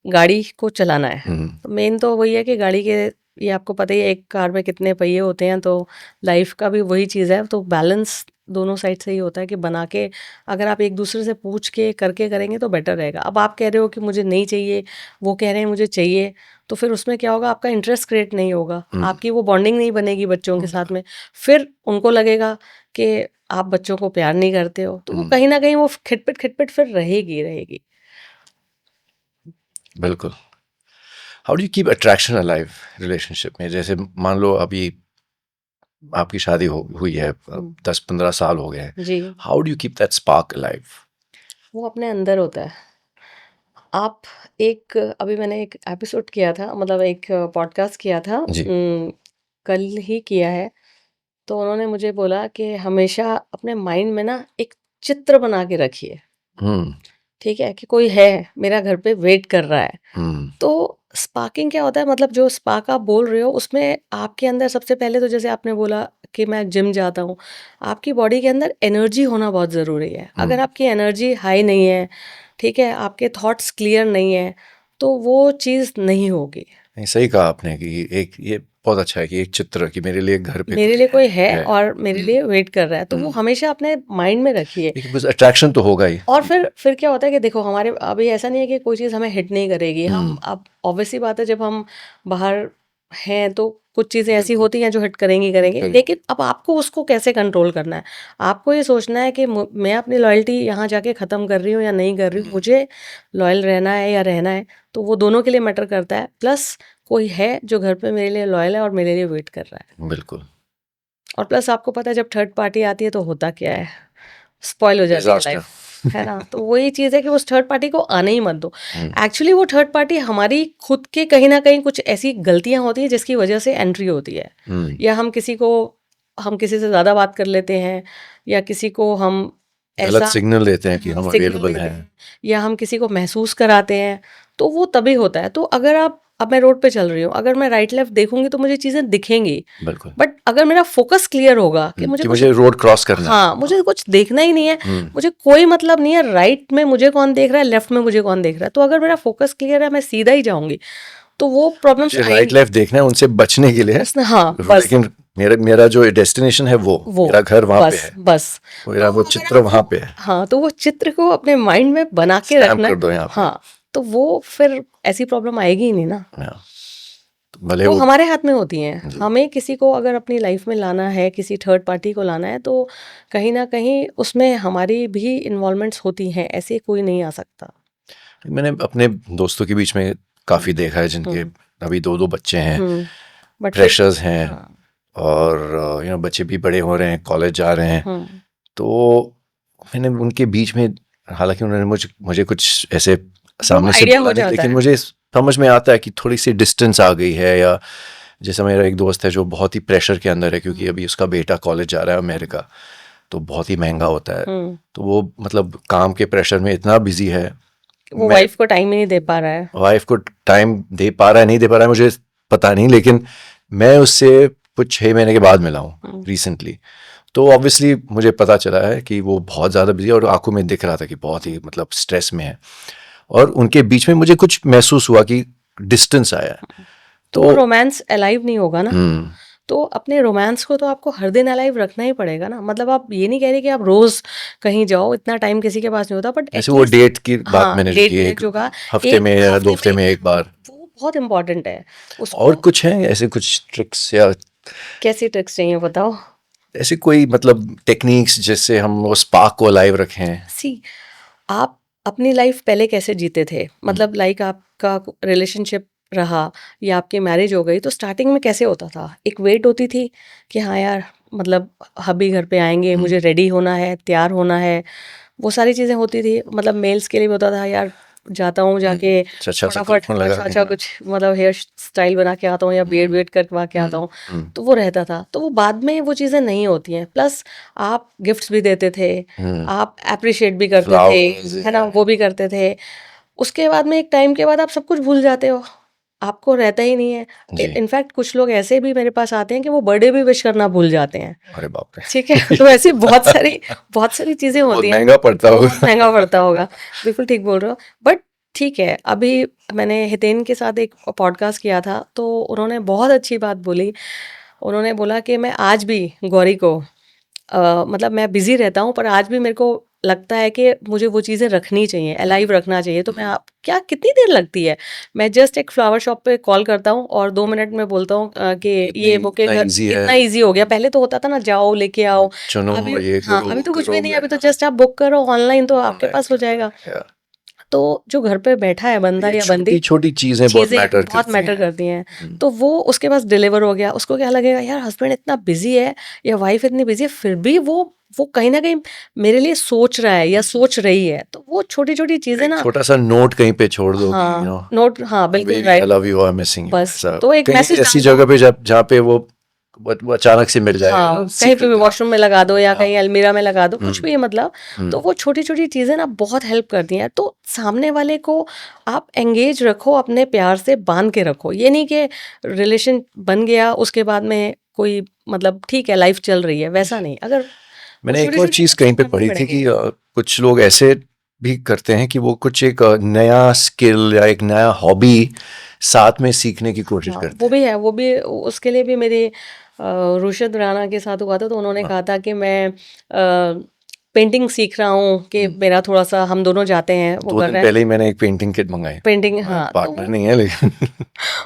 गाड़ी को चलाना है। तो मेन तो वही है कि गाड़ी के, ये आपको पता ही है एक कार में कितने पहिए होते हैं, तो लाइफ का भी वही चीज़ है। तो बैलेंस दोनों साइड से ही होता है कि बना के अगर आप एक दूसरे से पूछ के करके करेंगे तो बेटर रहेगा। अब आप कह रहे हो कि मुझे नहीं चाहिए, वो कह रहे हैं मुझे चाहिए, तो फिर उसमें क्या होगा, आपका इंटरेस्ट क्रिएट नहीं होगा, आपकी वो बॉन्डिंग नहीं बनेगी बच्चों के साथ में। फिर उनको लगेगा कि आप बच्चों को प्यार नहीं करते हो, तो वो कहीं ना कहीं वो खिटपिट खिटपिट फिर रहेगी रहेगी। बिल्कुल। How do you keep attraction alive relationship में? जैसे मान लो अभी आपकी शादी हुई है, 10-15 साल हो गए हैं, जी, how do you keep that spark alive? वो अपने अंदर होता है। आप एक, अभी मैंने एक एपिसोड किया था, मतलब एक पॉडकास्ट किया था, जी। कल ही किया है। तो उन्होंने मुझे बोला कि हमेशा अपने माइंड में ना एक चित्र बना के रखिए, हम्म ठीक है, कि कोई है मेरा घर पे वेट कर रहा है। हम्म तो स्पार्किंग क्या होता है, मतलब जो स्पार्क आप बोल रहे हो उसमें आपके अंदर सबसे पहले तो, जैसे आपने बोला कि मैं जिम जाता हूँ, आपकी बॉडी के अंदर एनर्जी होना बहुत ज़रूरी है। अगर आपकी एनर्जी हाई नहीं है, ठीक है, आपके थॉट्स क्लियर नहीं है, तो वो चीज़ नहीं होगी। नहीं, सही कहा आपने कि एक ये बहुत अच्छा है कि एक चित्र, कि मेरे लिए घर पे मेरे कोई लिए कोई है है। और मेरे लिए वेट कर रहा है, तो वो हमेशा अपने माइंड में रखिए। लेकिन कुछ अट्रैक्शन तो होगा ही। और फिर क्या होता है कि देखो, हमारे अभी ऐसा नहीं है कि कोई चीज़ हमें हिट नहीं करेगी। हम अब ऑब्वियस सी बात है, जब हम बाहर हैं तो कुछ चीज़ें ऐसी बिल्कुल। होती हैं जो हिट करेंगी करेंगी, करें। लेकिन अब आपको उसको कैसे कंट्रोल करना है। आपको ये सोचना है कि मैं अपनी लॉयल्टी यहाँ जाके ख़त्म कर रही हूँ या नहीं कर रही हूँ, मुझे लॉयल रहना है या रहना है। तो वो दोनों के लिए मैटर करता है। प्लस कोई है जो घर पे मेरे लिए लॉयल है और मेरे लिए वेट कर रहा है। बिल्कुल। और प्लस आपको पता है जब थर्ड पार्टी आती है तो होता क्या है, स्पॉइल हो जाती है डिजास्टर। लाइफ, है ना। तो वही चीज़ है कि उस थर्ड पार्टी को आने ही मत दो। एक्चुअली वो थर्ड पार्टी हमारी खुद के कहीं ना कहीं कुछ ऐसी गलतियां होती हैं जिसकी वजह से एंट्री होती है। या हम किसी से ज़्यादा बात कर लेते हैं, या किसी को हम गलत ऐसा सिग्नल देते हैं कि हम सिग्नल अवेलेबल देते हैं। हैं, या हम किसी को महसूस कराते हैं, तो वो तभी होता है। तो अगर अब मैं रोड पे चल रही हूँ, अगर मैं राइट लेफ्ट देखूंगी तो मुझे चीज़ें दिखेंगी, बिल्कुल। बट अगर मेरा फोकस क्लियर होगा कि मुझे कि कुछ, मुझे रोड क्रॉस करना है। हाँ, मुझे कुछ देखना ही नहीं है, मुझे कोई मतलब नहीं है राइट में मुझे कौन देख रहा है, लेफ्ट में मुझे कौन देख रहा है, तो अगर मेरा फोकस क्लियर है मैं सीधा ही जाऊंगी, तो वो प्रॉब्लम्स मुझे राइट आएंगी। लेफ्ट देखना है उनसे बचने के लिए, हाँ बस, लेकिन मेरा जो डेस्टिनेशन है वो वो मेरा घर वहां पे बस है, बस। मेरा वो अगर चित्र आप वहां पे है। हाँ, तो वो चित्र को अपने माइंड में बना के स्टैम्प रखना कर है। दो यहाँ पे। हाँ, तो वो फिर ऐसी प्रॉब्लम आएगी ही नहीं ना। हाँ, तो भले वो वो। हमारे हाथ में होती हैं। जी। हमें किसी को अगर अपनी लाइफ में लाना है, किसी थर्ड पार्टी को लाना है, तो कहीं ना कहीं उसमें हमारी भी इन्वॉल्वमेंट्स होती हैं, ऐसे कोई नहीं आ सकता। मैंने अपने दोस्तों के बीच में काफी देखा है जिनके अभी 2-2 बच्चे हैं, बट फिर प्रेशर्स हैं, हाँ, और बच्चे भी बड़े हो रहे हैं, कॉलेज जा रहे हैं। तो मैंने उनके बीच में, हालांकि उन्होंने मुझे कुछ ऐसे वो सामने से आइडिया बोला हो नहीं, जाता लेकिन है। मुझे समझ में आता है कि थोड़ी सी डिस्टेंस आ गई है, या जैसे मेरा एक दोस्त है जो बहुत ही प्रेशर के अंदर है, क्योंकि अभी उसका बेटा कॉलेज जा रहा है अमेरिका, तो बहुत ही महंगा होता है, तो वो मतलब काम के प्रेशर में इतना बिजी है, वो वाइफ को टाइम ही नहीं दे पा रहा है। वाइफ को टाइम दे पा रहा है नहीं दे पा रहा है मुझे पता नहीं, लेकिन मैं उससे कुछ 6 महीने के बाद मिला हूँ रिसेंटली, तो ऑब्वियसली मुझे पता चला है कि वो बहुत ज़्यादा बिजी है और आंखों में दिख रहा था कि बहुत ही मतलब स्ट्रेस में है, और उनके बीच में मुझे कुछ महसूस हुआ कि डिस्टेंस आया है। तो रोमांस अलाइव नहीं होगा ना, तो अपने रोमांस को तो आपको हर दिन अलाइव रखना ही पड़ेगा ना। मतलब आप ये नहीं कह रहे कि आप रोज कहीं जाओ, इतना टाइम किसी के पास नहीं होता, बट ऐसे वो डेट की बात मैंने डेट की, एक जो कहा हफ्ते में या 2 हफ्ते में एक बार, वो बहुत इंपॉर्टेंट है उसको। और कुछ है ऐसे कुछ ट्रिक्स या कैसी ट्रिक्स चाहिए बताओ? ऐसे कोई मतलब टेक्निक्स जिससे हम वो स्पार्क को अलाइव रखें? सी, आप अपनी लाइफ पहले कैसे जीते थे, मतलब लाइक आपका रिलेशनशिप रहा या आपकी मैरिज हो गई, तो स्टार्टिंग में कैसे होता था? एक वेट होती थी कि हाँ यार, मतलब हबी घर पे आएंगे, मुझे रेडी होना है, तैयार होना है, वो सारी चीज़ें होती थी। मतलब मेल्स के लिए भी होता था यार, जाता हूँ जाके फटाफट अच्छा कुछ मतलब हेयर स्टाइल बना के आता हूँ या बियर्ड वेड करवा के आता हूँ, तो वो रहता था। तो वो बाद में वो चीज़ें नहीं होती हैं। प्लस आप गिफ्ट्स भी देते थे, आप अप्रिशिएट भी करते थे, है ना, वो भी करते थे। उसके बाद में एक टाइम के बाद आप सब कुछ भूल जाते हो, आपको रहता ही नहीं है। इनफैक्ट कुछ लोग ऐसे भी मेरे पास आते हैं कि वो बर्थडे भी विश करना भूल जाते हैं। अरे बाप रे! ठीक है, तो ऐसी बहुत सारी चीजें होती हैं। महंगा पड़ता होगा। महंगा पड़ता होगा, बिल्कुल ठीक बोल रहे हो। बट ठीक है, अभी मैंने हितेन के साथ एक पॉडकास्ट किया था, तो उन्होंने बहुत अच्छी बात बोली। उन्होंने बोला कि मैं आज भी गौरी को मतलब मैं बिजी रहता हूँ, पर आज भी मेरे को लगता है कि मुझे वो चीज़ें रखनी चाहिए, अलाइव रखना चाहिए। तो मैं आप क्या कितनी देर लगती है, मैं जस्ट एक फ्लावर शॉप पे कॉल करता हूँ और 2 मिनट में बोलता हूँ कि ये बुके इतना ईजी हो गया। पहले तो होता था ना, जाओ लेके आओ, अभी हाँ, अभी तो कुछ भी नहीं, अभी तो जस्ट आप बुक करो ऑनलाइन तो आपके पास हो जाएगा। तो जो घर पे बैठा है बंदा या बंदी, छोटी चीजें बहुत मैटर करती हैं। तो वो उसके पास डिलीवर हो गया, उसको क्या लगेगा, यार हस्बैंड इतना बिजी है या वाइफ इतनी बिजी है, फिर भी वो कहीं ना कहीं मेरे लिए सोच रहा है या सोच रही है। तो वो छोटी छोटी चीजें ना, छोटा सा नोट कहीं पे छोड़ दो, हाँ, नोट, हाँ बिल्कुल right, I love you, I am missing you, बस तो एक मैसेज ऐसी जगह पे जहाँ पे वो अचानक से मिल जाएगा। हाँ, कहीं पे भी वॉशरूम में लगा दो या कहीं अलमीरा में लगा दो, कुछ भी है मतलब। तो वो छोटी छोटी चीजें ना बहुत हेल्प करती हैं। तो सामने वाले को आप एंगेज रखो, अपने प्यार से बांध के रखो। ये नहीं कि रिलेशन बन गया उसके बाद में कोई मतलब ठीक है लाइफ चल रही है, वैसा नहीं। अगर मैंने एक और चीज कहीं पे पढ़ी थी कि कुछ लोग ऐसे भी करते हैं कि वो कुछ एक नया स्किल या एक नया हॉबी साथ में सीखने की कोशिश करते हैं। वो भी है, वो भी, उसके लिए भी मेरे रुशद राणा के साथ हुआ था। तो उन्होंने कहा था कि मैं पेंटिंग सीख रहा हूँ, कि मेरा थोड़ा सा, हम दोनों जाते हैं, वो 2 दिन पहले ही मैंने एक पेंटिंग किट मंगाई। पेंटिंग, हाँ, पार्टनर नहीं है लेकिन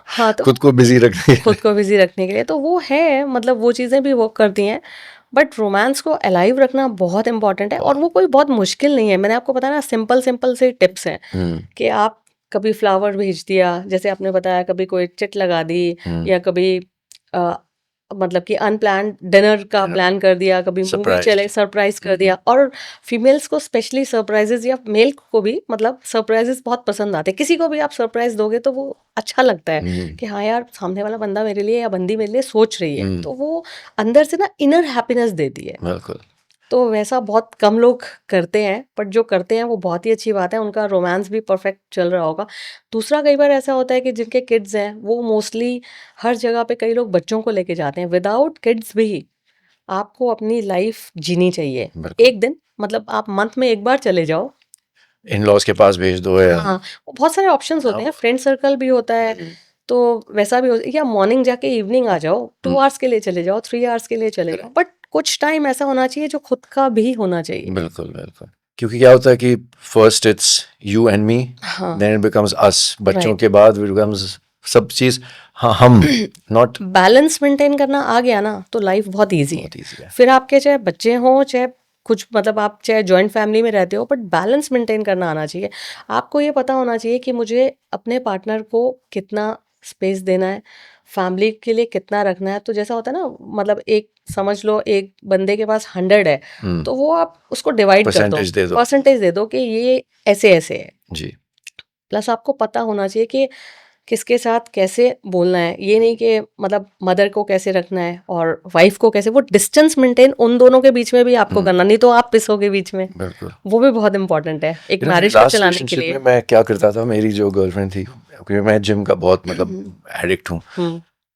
हाँ, तो खुद को बिजी रखने के लिए तो वो है, मतलब वो चीज़ें भी वर्क करती हैं। बट रोमांस को अलाइव रखना बहुत इंपॉर्टेंट है, और वो कोई बहुत मुश्किल नहीं है। मैंने आपको बताया ना, सिंपल से टिप्स हैं कि आप कभी फ्लावर भेज दिया, जैसे आपने बताया, कभी कोई चिट लगा दी, या कभी मतलब कि अनप्लान्ड डिनर का प्लान कर दिया, कभी मूवी चले, सरप्राइज कर दिया। और फीमेल्स को स्पेशली सरप्राइजेस, या मेल को भी मतलब सरप्राइजेस बहुत पसंद आते हैं। किसी को भी आप सरप्राइज दोगे तो वो अच्छा लगता है कि हाँ यार, सामने वाला बंदा मेरे लिए या बंदी मेरे लिए सोच रही है, तो वो अंदर से ना इनर हैप्पीनेस देती है। बिल्कुल। तो वैसा बहुत कम लोग करते हैं, बट जो करते हैं वो बहुत ही अच्छी बात है, उनका रोमांस भी परफेक्ट चल रहा होगा। दूसरा, कई बार ऐसा होता है कि जिनके किड्स हैं, वो मोस्टली हर जगह पे कई लोग बच्चों को लेके जाते हैं। विदाउट किड्स भी आपको अपनी लाइफ जीनी चाहिए। एक दिन, मतलब आप मंथ में एक बार चले जाओ, इन लॉज के पास भेज दो, या हाँ, बहुत सारे ऑप्शंस होते हैं, फ्रेंड सर्कल भी होता है, तो वैसा भी हो, या मॉर्निंग जाके इवनिंग आ जाओ, 2 आवर्स के लिए चले जाओ, 3 आवर्स के लिए चले जाओ, बट कुछ टाइम ऐसा होना चाहिए जो खुद का भी होना चाहिए। बिल्कुल बिल्कुल, क्योंकि क्या होता है कि first it's you and me, then it becomes us, बच्चों के बाद इट बिकम्स सब चीज हम नॉट। बैलेंस मेंटेन करना आ गया ना, तो लाइफ बहुत इजी है। फिर आपके चाहे बच्चे हों, चाहे कुछ, मतलब आप चाहे जॉइंट फैमिली में रहते हो, बट बैलेंस मेंटेन करना आना चाहिए। आपको ये पता होना चाहिए कि मुझे अपने पार्टनर को कितना स्पेस देना है, फैमिली के लिए कितना रखना है। तो जैसा होता है ना, मतलब एक समझ लो, एक बंदे के पास 100 है, तो वो आप उसको डिवाइड कर दो, परसेंटेज दे दो कि ये ऐसे ऐसे है जी। प्लस आपको पता होना चाहिए कि किसके साथ कैसे बोलना है, ये नहीं कि मतलब मदर को कैसे रखना है और वाइफ को कैसे, वो डिस्टेंस मेंटेन उन दोनों के बीच में भी आपको करना, नहीं तो आप पिसोगे बीच में। बिल्कुल। वो भी बहुत इंपॉर्टेंट है एक मैरिज को लास्ट चलाने के रिलेशनशिप लिए। में मैं क्या करता था, मेरी जो गर्लफ्रेंड थी, क्योंकि मैं जिम का बहुत मतलब एडिक्ट हूँ,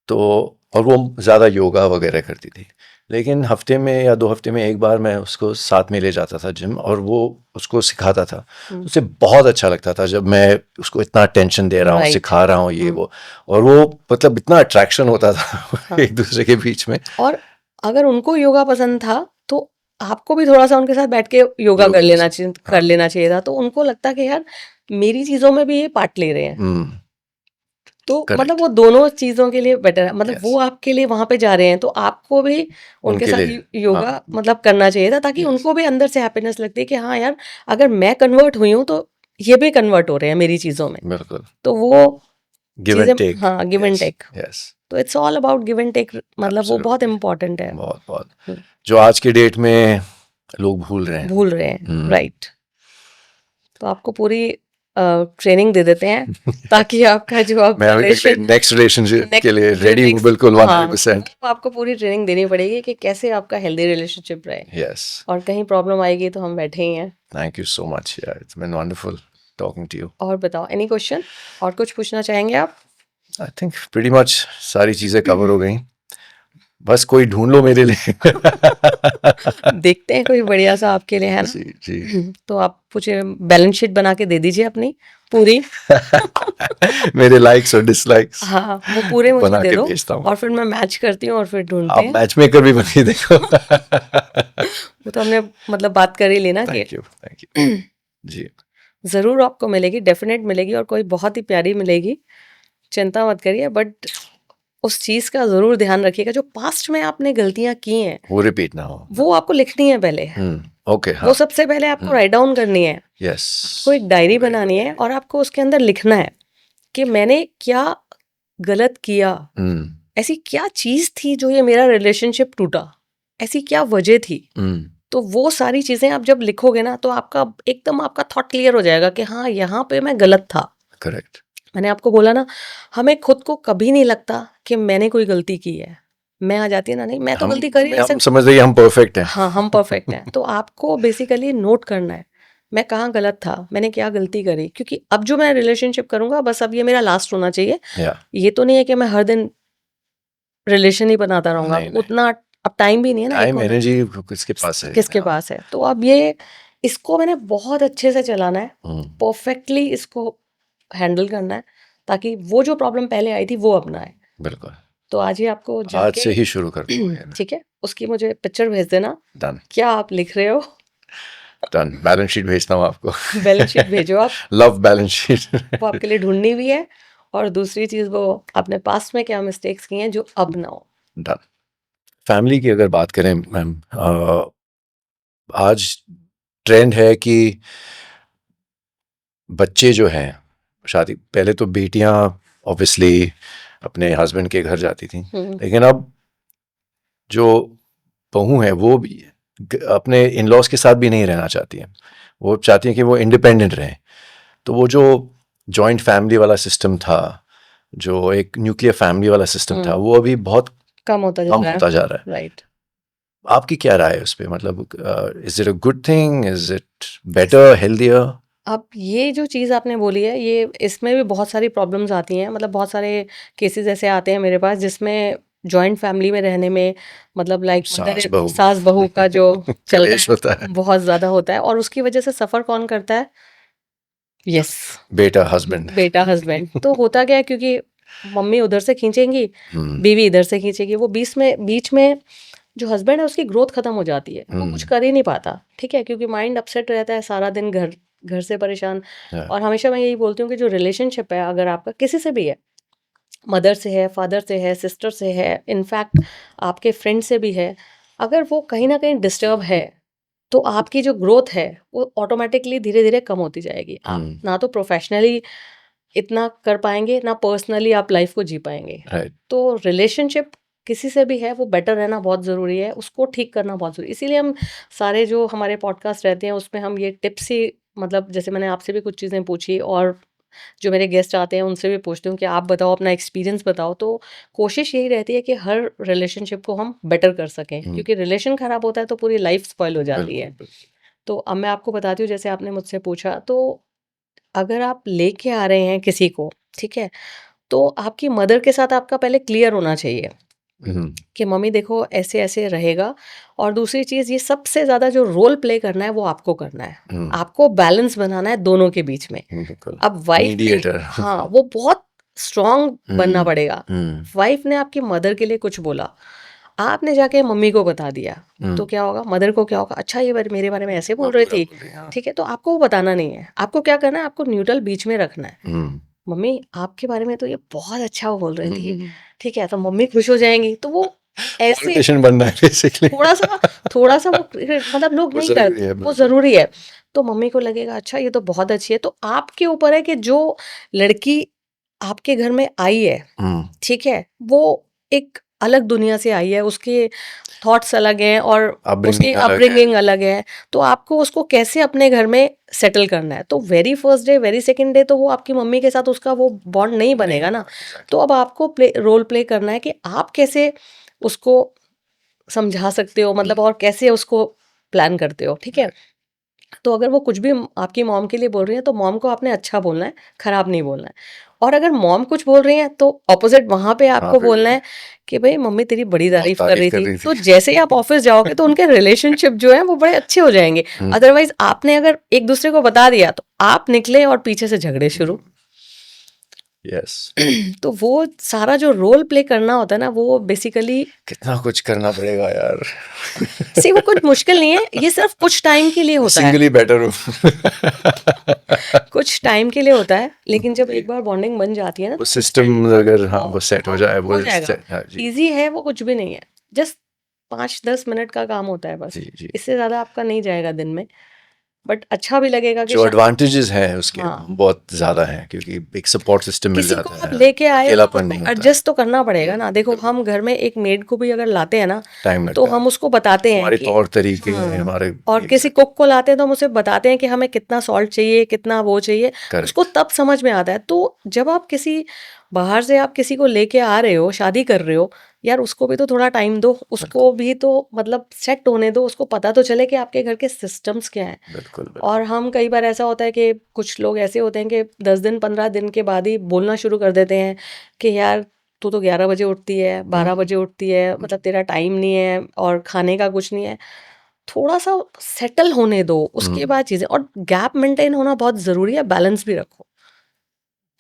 तो और वो ज़्यादा योगा वगैरह करती थी, लेकिन हफ्ते में या 2 हफ्ते में एक बार मैं उसको साथ में ले जाता था जिम, और वो उसको सिखाता था, तो उसे बहुत अच्छा लगता था जब मैं उसको इतना अटेंशन दे रहा हूँ, Right. सिखा रहा हूँ ये वो, और वो मतलब इतना अट्रैक्शन होता था एक दूसरे के बीच में। और अगर उनको योगा पसंद था तो आपको भी थोड़ा सा उनके साथ बैठ के योगा कर लेना चाहिए, कर लेना चाहिए था, तो उनको लगता कि यार मेरी चीजों में भी ये पार्ट ले रहे हैं। तो मतलब वो दोनों चीजों के लिए बेटर है, मतलब वो आपके लिए वहां पे जा रहे हैं तो आपको भी उनके साथ योगा मतलब करना चाहिए था, ताकि उनको भी अंदर से हैप्पीनेस लगती है कि हाँ यार अगर मैं कन्वर्ट हुई हूँ तो ये भी कन्वर्ट हो रहे हैं मेरी चीजों में। बिल्कुल, तो वो गिव एंड चीजें, टेक। हाँ गिव एंड टेक, यस, तो it's all about give and take, मतलब वो बहुत इम्पोर्टेंट है। बहुत बहुत, जो आज के डेट में लोग भूल रहे हैं। राइट। तो आपको पूरी ट्रेनिंग दे देते हैं ताकि आपका जो आप मैं नेक्स्ट रिलेशनशिप के लिए रेडी हूँ, बिल्कुल 100%। तो आपको पूरी ट्रेनिंग देनी पड़ेगी कि कैसे आपका हेल्दी रिलेशनशिप रहे। यस, और कहीं प्रॉब्लम आएगी तो हम बैठे ही हैं। थैंक यू सो मच यार, it's been wonderful talking to you. और बताओ, एनी क्वेश्चन और कुछ पूछना चाहेंगे आप? आई थिंक प्रीटी मच सारी चीजें कवर हो गई, बस कोई ढूंढ लो मेरे लिए। देखते हैं कोई बढ़िया सा आपके लिए, है ना? जी। तो आप मुझे बैलेंस शीट बना के दे दीजिए अपनी पूरी। मेरे लाइक्स और डिसलाइक्स हाँ वो पूरे मुझे बना दे के दो भेजता हूँ, और फिर मैं मैच करती हूँ और फिर ढूंढते आप हैं। मैच मेकर भी बन के देखो। वो तो हमने मतलब बात कर ही लेना कि थैंक यू जी। जरूर आपको मिलेगी, डेफिनेट मिलेगी, और कोई बहुत ही प्यारी मिलेगी, चिंता मत करिए। बट उस चीज का जरूर ध्यान रखिएगा, जो पास्ट में आपने गलतियां की हैं वो रिपीट ना हो, वो आपको लिखनी है पहले। ओके, हाँ, वो सबसे पहले आपको राइट डाउन करनी है, यस, आपको एक डायरी बनानी है और आपको उसके अंदर लिखना है कि मैंने क्या गलत किया, ऐसी क्या चीज थी जो ये मेरा रिलेशनशिप टूटा, ऐसी क्या वजह थी। तो वो सारी चीजें आप जब लिखोगे ना तो आपका एकदम आपका थॉट क्लियर हो जाएगा कि हाँ यहाँ पे मैं गलत था। करेक्ट। मैंने आपको बोला ना, हमें खुद को कभी नहीं लगता कि मैंने कोई गलती की है। मैं आ जाती है ना, नहीं मैं तो गलती कर ही नहीं हम सकती, समझ रहे हैं हम परफेक्ट हैं। हाँ हम परफेक्ट हैं। तो आपको बेसिकली नोट करना है मैं कहाँ गलत था, मैंने क्या गलती करी, क्योंकि अब जो मैं रिलेशनशिप करूंगा बस अब ये मेरा लास्ट होना चाहिए। ये तो नहीं है कि मैं हर दिन रिलेशन ही बनाता रहूंगा, उतना अब टाइम भी नहीं है ना, टाइम एनर्जी किसके पास है, किसके पास है। तो अब ये इसको मैंने बहुत अच्छे से चलाना है, परफेक्टली इसको हैंडल करना है, ताकि वो जो प्रॉब्लम पहले आई थी वो अब ना आए। बिल्कुल, तो आज ही आपको आज से ही शुरू कर दो। ठीक है, उसकी मुझे पिक्चर भेज देना, डन, क्या आप लिख रहे हो। डन, बैलेंस शीट भेजता हूँ आपको। बैलेंस शीट भेजो आप, लव बैलेंस शीट। वो आपके लिए ढूंढनी भी है, और दूसरी चीज वो आपने पास्ट में क्या मिस्टेक्स की हैं जो अब ना हो। डन। फैमिली की अगर बात करें मैम, आज ट्रेंड है कि बच्चे जो हैं शादी, पहले तो बेटियां ऑब्वियसली अपने हस्बैंड के घर जाती थी, लेकिन अब जो बहू हैं वो भी अपने इन लॉज के साथ भी नहीं रहना चाहती हैं, वो चाहती हैं कि वो इंडिपेंडेंट रहें। तो वो जो जॉइंट फैमिली वाला सिस्टम था, जो एक न्यूक्लियर फैमिली वाला सिस्टम था, वो अभी बहुत कम होता जा रहा है। राइट, आपकी क्या राय है उस पर, मतलब is it a good thing, is it better, healthier? अब ये जो चीज़ आपने बोली है, ये इसमें भी बहुत सारी प्रॉब्लम्स आती हैं, मतलब बहुत सारे केसेस ऐसे आते हैं मेरे पास जिसमें जॉइंट फैमिली में रहने में मतलब लाइक सास बहू का जो चलता है बहुत ज़्यादा होता है, और उसकी वजह से सफ़र कौन करता है? यस, बेटा हस्बैंड। तो होता क्या है, क्योंकि मम्मी उधर से खींचेंगी, बीवी इधर से खींचेगी, वो बीच में जो हस्बैंड है उसकी ग्रोथ खत्म हो जाती है, वो कुछ कर ही नहीं पाता। ठीक है, क्योंकि माइंड अपसेट रहता है सारा दिन, घर से परेशान। और हमेशा मैं यही बोलती हूँ कि जो रिलेशनशिप है अगर आपका किसी से भी है, मदर से है, फादर से है, सिस्टर से है, इनफैक्ट आपके फ्रेंड से भी है, अगर वो कहीं ना कहीं डिस्टर्ब है तो आपकी जो ग्रोथ है वो ऑटोमेटिकली धीरे धीरे कम होती जाएगी। आप ना तो प्रोफेशनली इतना कर पाएंगे, ना पर्सनली आप लाइफ को जी पाएंगे। तो रिलेशनशिप किसी से भी है वो बेटर रहना बहुत ज़रूरी है, उसको ठीक करना बहुत ज़रूरी। इसीलिए हम सारे जो हमारे पॉडकास्ट रहते हैं उसमें हम ये टिप्स ही, मतलब जैसे मैंने आपसे भी कुछ चीज़ें पूछी और जो मेरे गेस्ट आते हैं उनसे भी पूछती हूँ कि आप बताओ, अपना एक्सपीरियंस बताओ। तो कोशिश यही रहती है कि हर रिलेशनशिप को हम बेटर कर सकें, क्योंकि रिलेशन खराब होता है तो पूरी लाइफ स्पॉइल हो जाती है। तो अब मैं आपको बताती हूँ, जैसे आपने मुझसे पूछा, तो अगर आप लेके आ रहे हैं किसी को, ठीक है, तो आपकी मदर के साथ आपका पहले क्लियर होना चाहिए कि मम्मी देखो ऐसे ऐसे रहेगा। और दूसरी चीज़, ये सबसे ज़्यादा जो रोल प्ले करना है वो आपको करना है। आपको बैलेंस बनाना है दोनों के बीच में। अब वाइफ ने, मीडिएटर। हाँ, वो बहुत स्ट्रांग बनना पड़ेगा। वाइफ ने आपकी मदर के लिए कुछ बोला, आपने जाके मम्मी को बता दिया, तो क्या होगा, मदर को क्या होगा, अच्छा ये मेरे बारे में ऐसे बोल रही थी, ठीक है। तो आपको वो बताना नहीं है, आपको क्या करना है, आपको न्यूट्रल बीच में रखना है। मम्मी आपके बारे में तो ये बहुत अच्छा वो बोल रही थी, ठीक है, तो मम्मी खुश हो जाएंगी। तो वो ऐसे पॉलिटिशियन बनना है बेसिकली। थोड़ा सा वो मतलब लोग नहीं करते, वो जरूरी है। तो मम्मी को लगेगा अच्छा ये तो बहुत अच्छी है। तो आपके ऊपर है कि जो लड़की आपके घर में आई है, ठीक है, वो एक अलग दुनिया से आई है, उसके थॉट्स अलग हैं और उसकी अपब्रिंगिंग अलग है। तो आपको उसको कैसे अपने घर में सेटल करना है। तो very first day, very second day तो वो आपकी मम्मी के साथ उसका वो बॉन्ड नहीं बनेगा ना। तो अब आपको रोल प्ले करना है कि आप कैसे उसको समझा सकते हो, मतलब, और कैसे उसको प्लान करते हो, ठीक है। तो अगर वो कुछ भी आपकी मॉम के लिए बोल रही है तो मॉम को आपने अच्छा बोलना है, खराब नहीं बोलना है। और अगर मॉम कुछ बोल रही है तो ऑपोजिट वहां पे आपको बोलना है कि भाई मम्मी तेरी बड़ी तारीफ कर रही थी। तो जैसे ही आप ऑफिस जाओगे तो उनके रिलेशनशिप जो है वो बड़े अच्छे हो जाएंगे। अदरवाइज आपने अगर एक दूसरे को बता दिया तो आप निकले और पीछे से झगड़े शुरू। यस। तो वो सारा जो रोल प्ले करना होता है ना, वो बेसिकली कितना कुछ करना पड़ेगा यार। सी वो कुछ मुश्किल नहीं है, ये सिर्फ कुछ टाइम के लिए होता है। सिंगली बेटर हूँ। कुछ टाइम के लिए होता है, लेकिन जब एक बार बॉन्डिंग बन जाती है ना, वो सिस्टम अगर हाँ वो सेट हो जाए वो इजी है, वो कुछ भी नहीं है, जस्ट 5-10 मिनट का काम होता है बस। इससे ज्यादा आपका नहीं जाएगा दिन में, बट अच्छा भी लगेगा कि जो एडवांटेजेस हैं उसके बहुत ज्यादा हैं, क्योंकि एक सपोर्ट सिस्टम मिल जाता है, लेके आए अकेलापन नहीं होता। एडजस्ट तो करना पड़ेगा ना। देखो हम घर में एक मेड को भी अगर लाते हैं ना, तो हम उसको बताते हैं हमारे तौर तरीके हमारे, और किसी कुक को लाते हैं तो हम उसे बताते हैं कि हमें कितना सॉल्ट चाहिए, कितना वो चाहिए, उसको तब समझ में आता है। तो जब आप किसी बाहर से आप किसी को लेके आ रहे हो, शादी कर रहे हो, यार उसको भी तो थोड़ा टाइम दो, उसको भी तो मतलब सेट होने दो, उसको पता तो चले कि आपके घर के सिस्टम्स क्या हैं। बिल्कुल। और हम कई बार ऐसा होता है कि कुछ लोग ऐसे होते हैं कि 10 दिन 15 दिन के बाद ही बोलना शुरू कर देते हैं कि यार तू तो 11 बजे उठती है, 12 बजे उठती है, मतलब तेरा टाइम नहीं है और खाने का कुछ नहीं है। थोड़ा सा सेटल होने दो, उसके बाद चीज़ें, और गैप मेंटेन होना बहुत ज़रूरी है, बैलेंस भी रखो।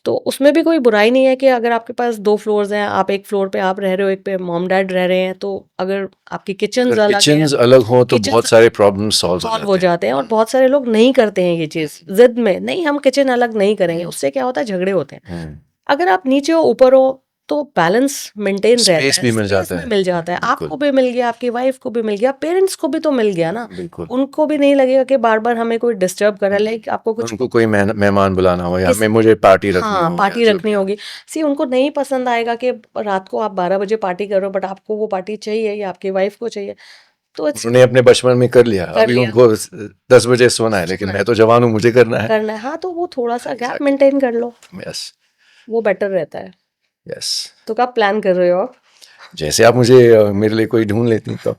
तो उसमें भी कोई बुराई नहीं है कि अगर आपके पास 2 फ्लोर्स हैं, आप एक फ्लोर पे आप रह रहे हो, एक पे मॉम डैड रह रहे हैं, तो अगर आपकी किचन्स अलग हो तो बहुत सारे प्रॉब्लम सॉल्व हो जाते हैं। और बहुत सारे लोग नहीं करते हैं ये चीज़, जिद में नहीं हम किचन अलग नहीं करेंगे, उससे क्या होता है झगड़े होते हैं। अगर आप नीचे हो ऊपर हो तो बैलेंस मेंटेन रहता है, स्पेस भी मिल जाता है, आपको भी मिल गया, आपकी वाइफ को भी मिल गया, पेरेंट्स को भी तो मिल गया ना। उनको भी नहीं लगेगा कि बार बार हमें कोई डिस्टर्ब कर रहा है, आपको कुछ उनको कोई मेहमान बुलाना हो या मुझे पार्टी रखनी होगी। सी उनको नहीं पसंद आएगा कि रात को आप 12 बजे पार्टी कर रहे हो, बट आपको वो पार्टी चाहिए या आपकी वाइफ को चाहिए। तो उन्होंने अपने बचपन में कर लिया, अभी उनको 10 बजे सोना है, लेकिन मैं तो जवान हूँ, मुझे करना है। हाँ, तो वो थोड़ा सा गैप मेंटेन कर लो, यस, वो बेटर रहता है। यस। तो कब प्लान कर रहे हो आप? जैसे आप मुझे मेरे लिए कोई ढूंढ लेती तो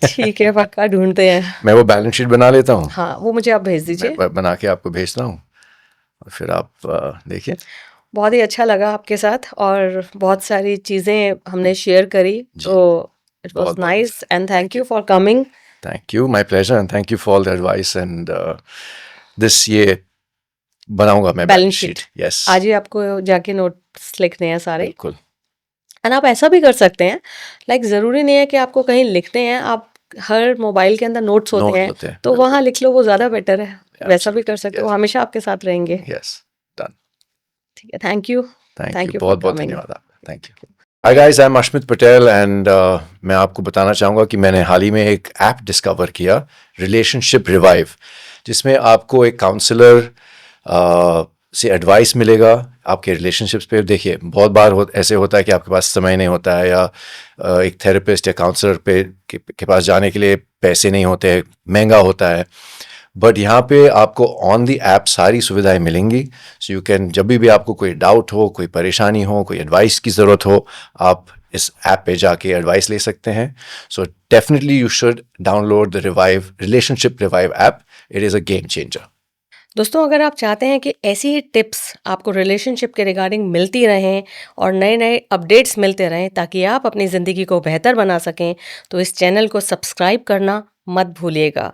ठीक है, पक्का ढूंढते हैं। मैं वो बैलेंस शीट बना लेता हूँ। हाँ, वो मुझे आप भेज दीजिए, बना के आपको भेजता हूँ और फिर आप देखिए। बहुत ही अच्छा लगा आपके साथ और बहुत सारी चीज़ें हमने शेयर करी, तो it was nice and thank you for coming. Thank you, my pleasure, and thank you for the advice and this ये बनाऊंगा मैं बैलेंस शीट। यस, आज ही आपको जाके नोट्स लिखने हैं सारे। बिल्कुल। एंड आप ऐसा भी कर सकते हैं, लाइक ज़रूरी नहीं है कि आपको कहीं लिखते हैं, आप हर मोबाइल के अंदर नोट्स होते हैं तो वहाँ लिख लो, वो ज़्यादा बेटर है। वैसा भी कर सकते हो, हमेशा आपके साथ रहेंगे। Yes, done. ठीक है, थैंक यू, बहुत बहुत धन्यवाद आपका, thank you. Hi guys, I am Ashmit Patel and मैं आपको बताना चाहूँगा कि मैंने हाल ही में एक ऐप डिस्कवर किया, रिलेशनशिप रिवाइव, जिसमें आपको एक काउंसलर से एडवाइस मिलेगा आपके रिलेशनशिप्स पे। देखिए बहुत बार ऐसे होता है कि आपके पास समय नहीं होता है, या एक थेरेपिस्ट या काउंसलर के पास जाने के लिए पैसे नहीं होते, महंगा होता है। बट यहाँ पे आपको ऑन द ऐप सारी सुविधाएं मिलेंगी. सो यू कैन, जब भी आपको कोई डाउट हो, कोई परेशानी हो, कोई एडवाइस की ज़रूरत हो, आप इस ऐप पे जाके एडवाइस ले सकते हैं. So definitely you should download the relationship revive app. It is a game changer. दोस्तों, अगर आप चाहते हैं कि ऐसी ही टिप्स आपको रिलेशनशिप के रिगार्डिंग मिलती रहें और नए-नए अपडेट्स मिलते रहें ताकि आप अपनी ज़िंदगी को बेहतर बना सकें, तो इस चैनल को सब्सक्राइब करना मत भूलिएगा.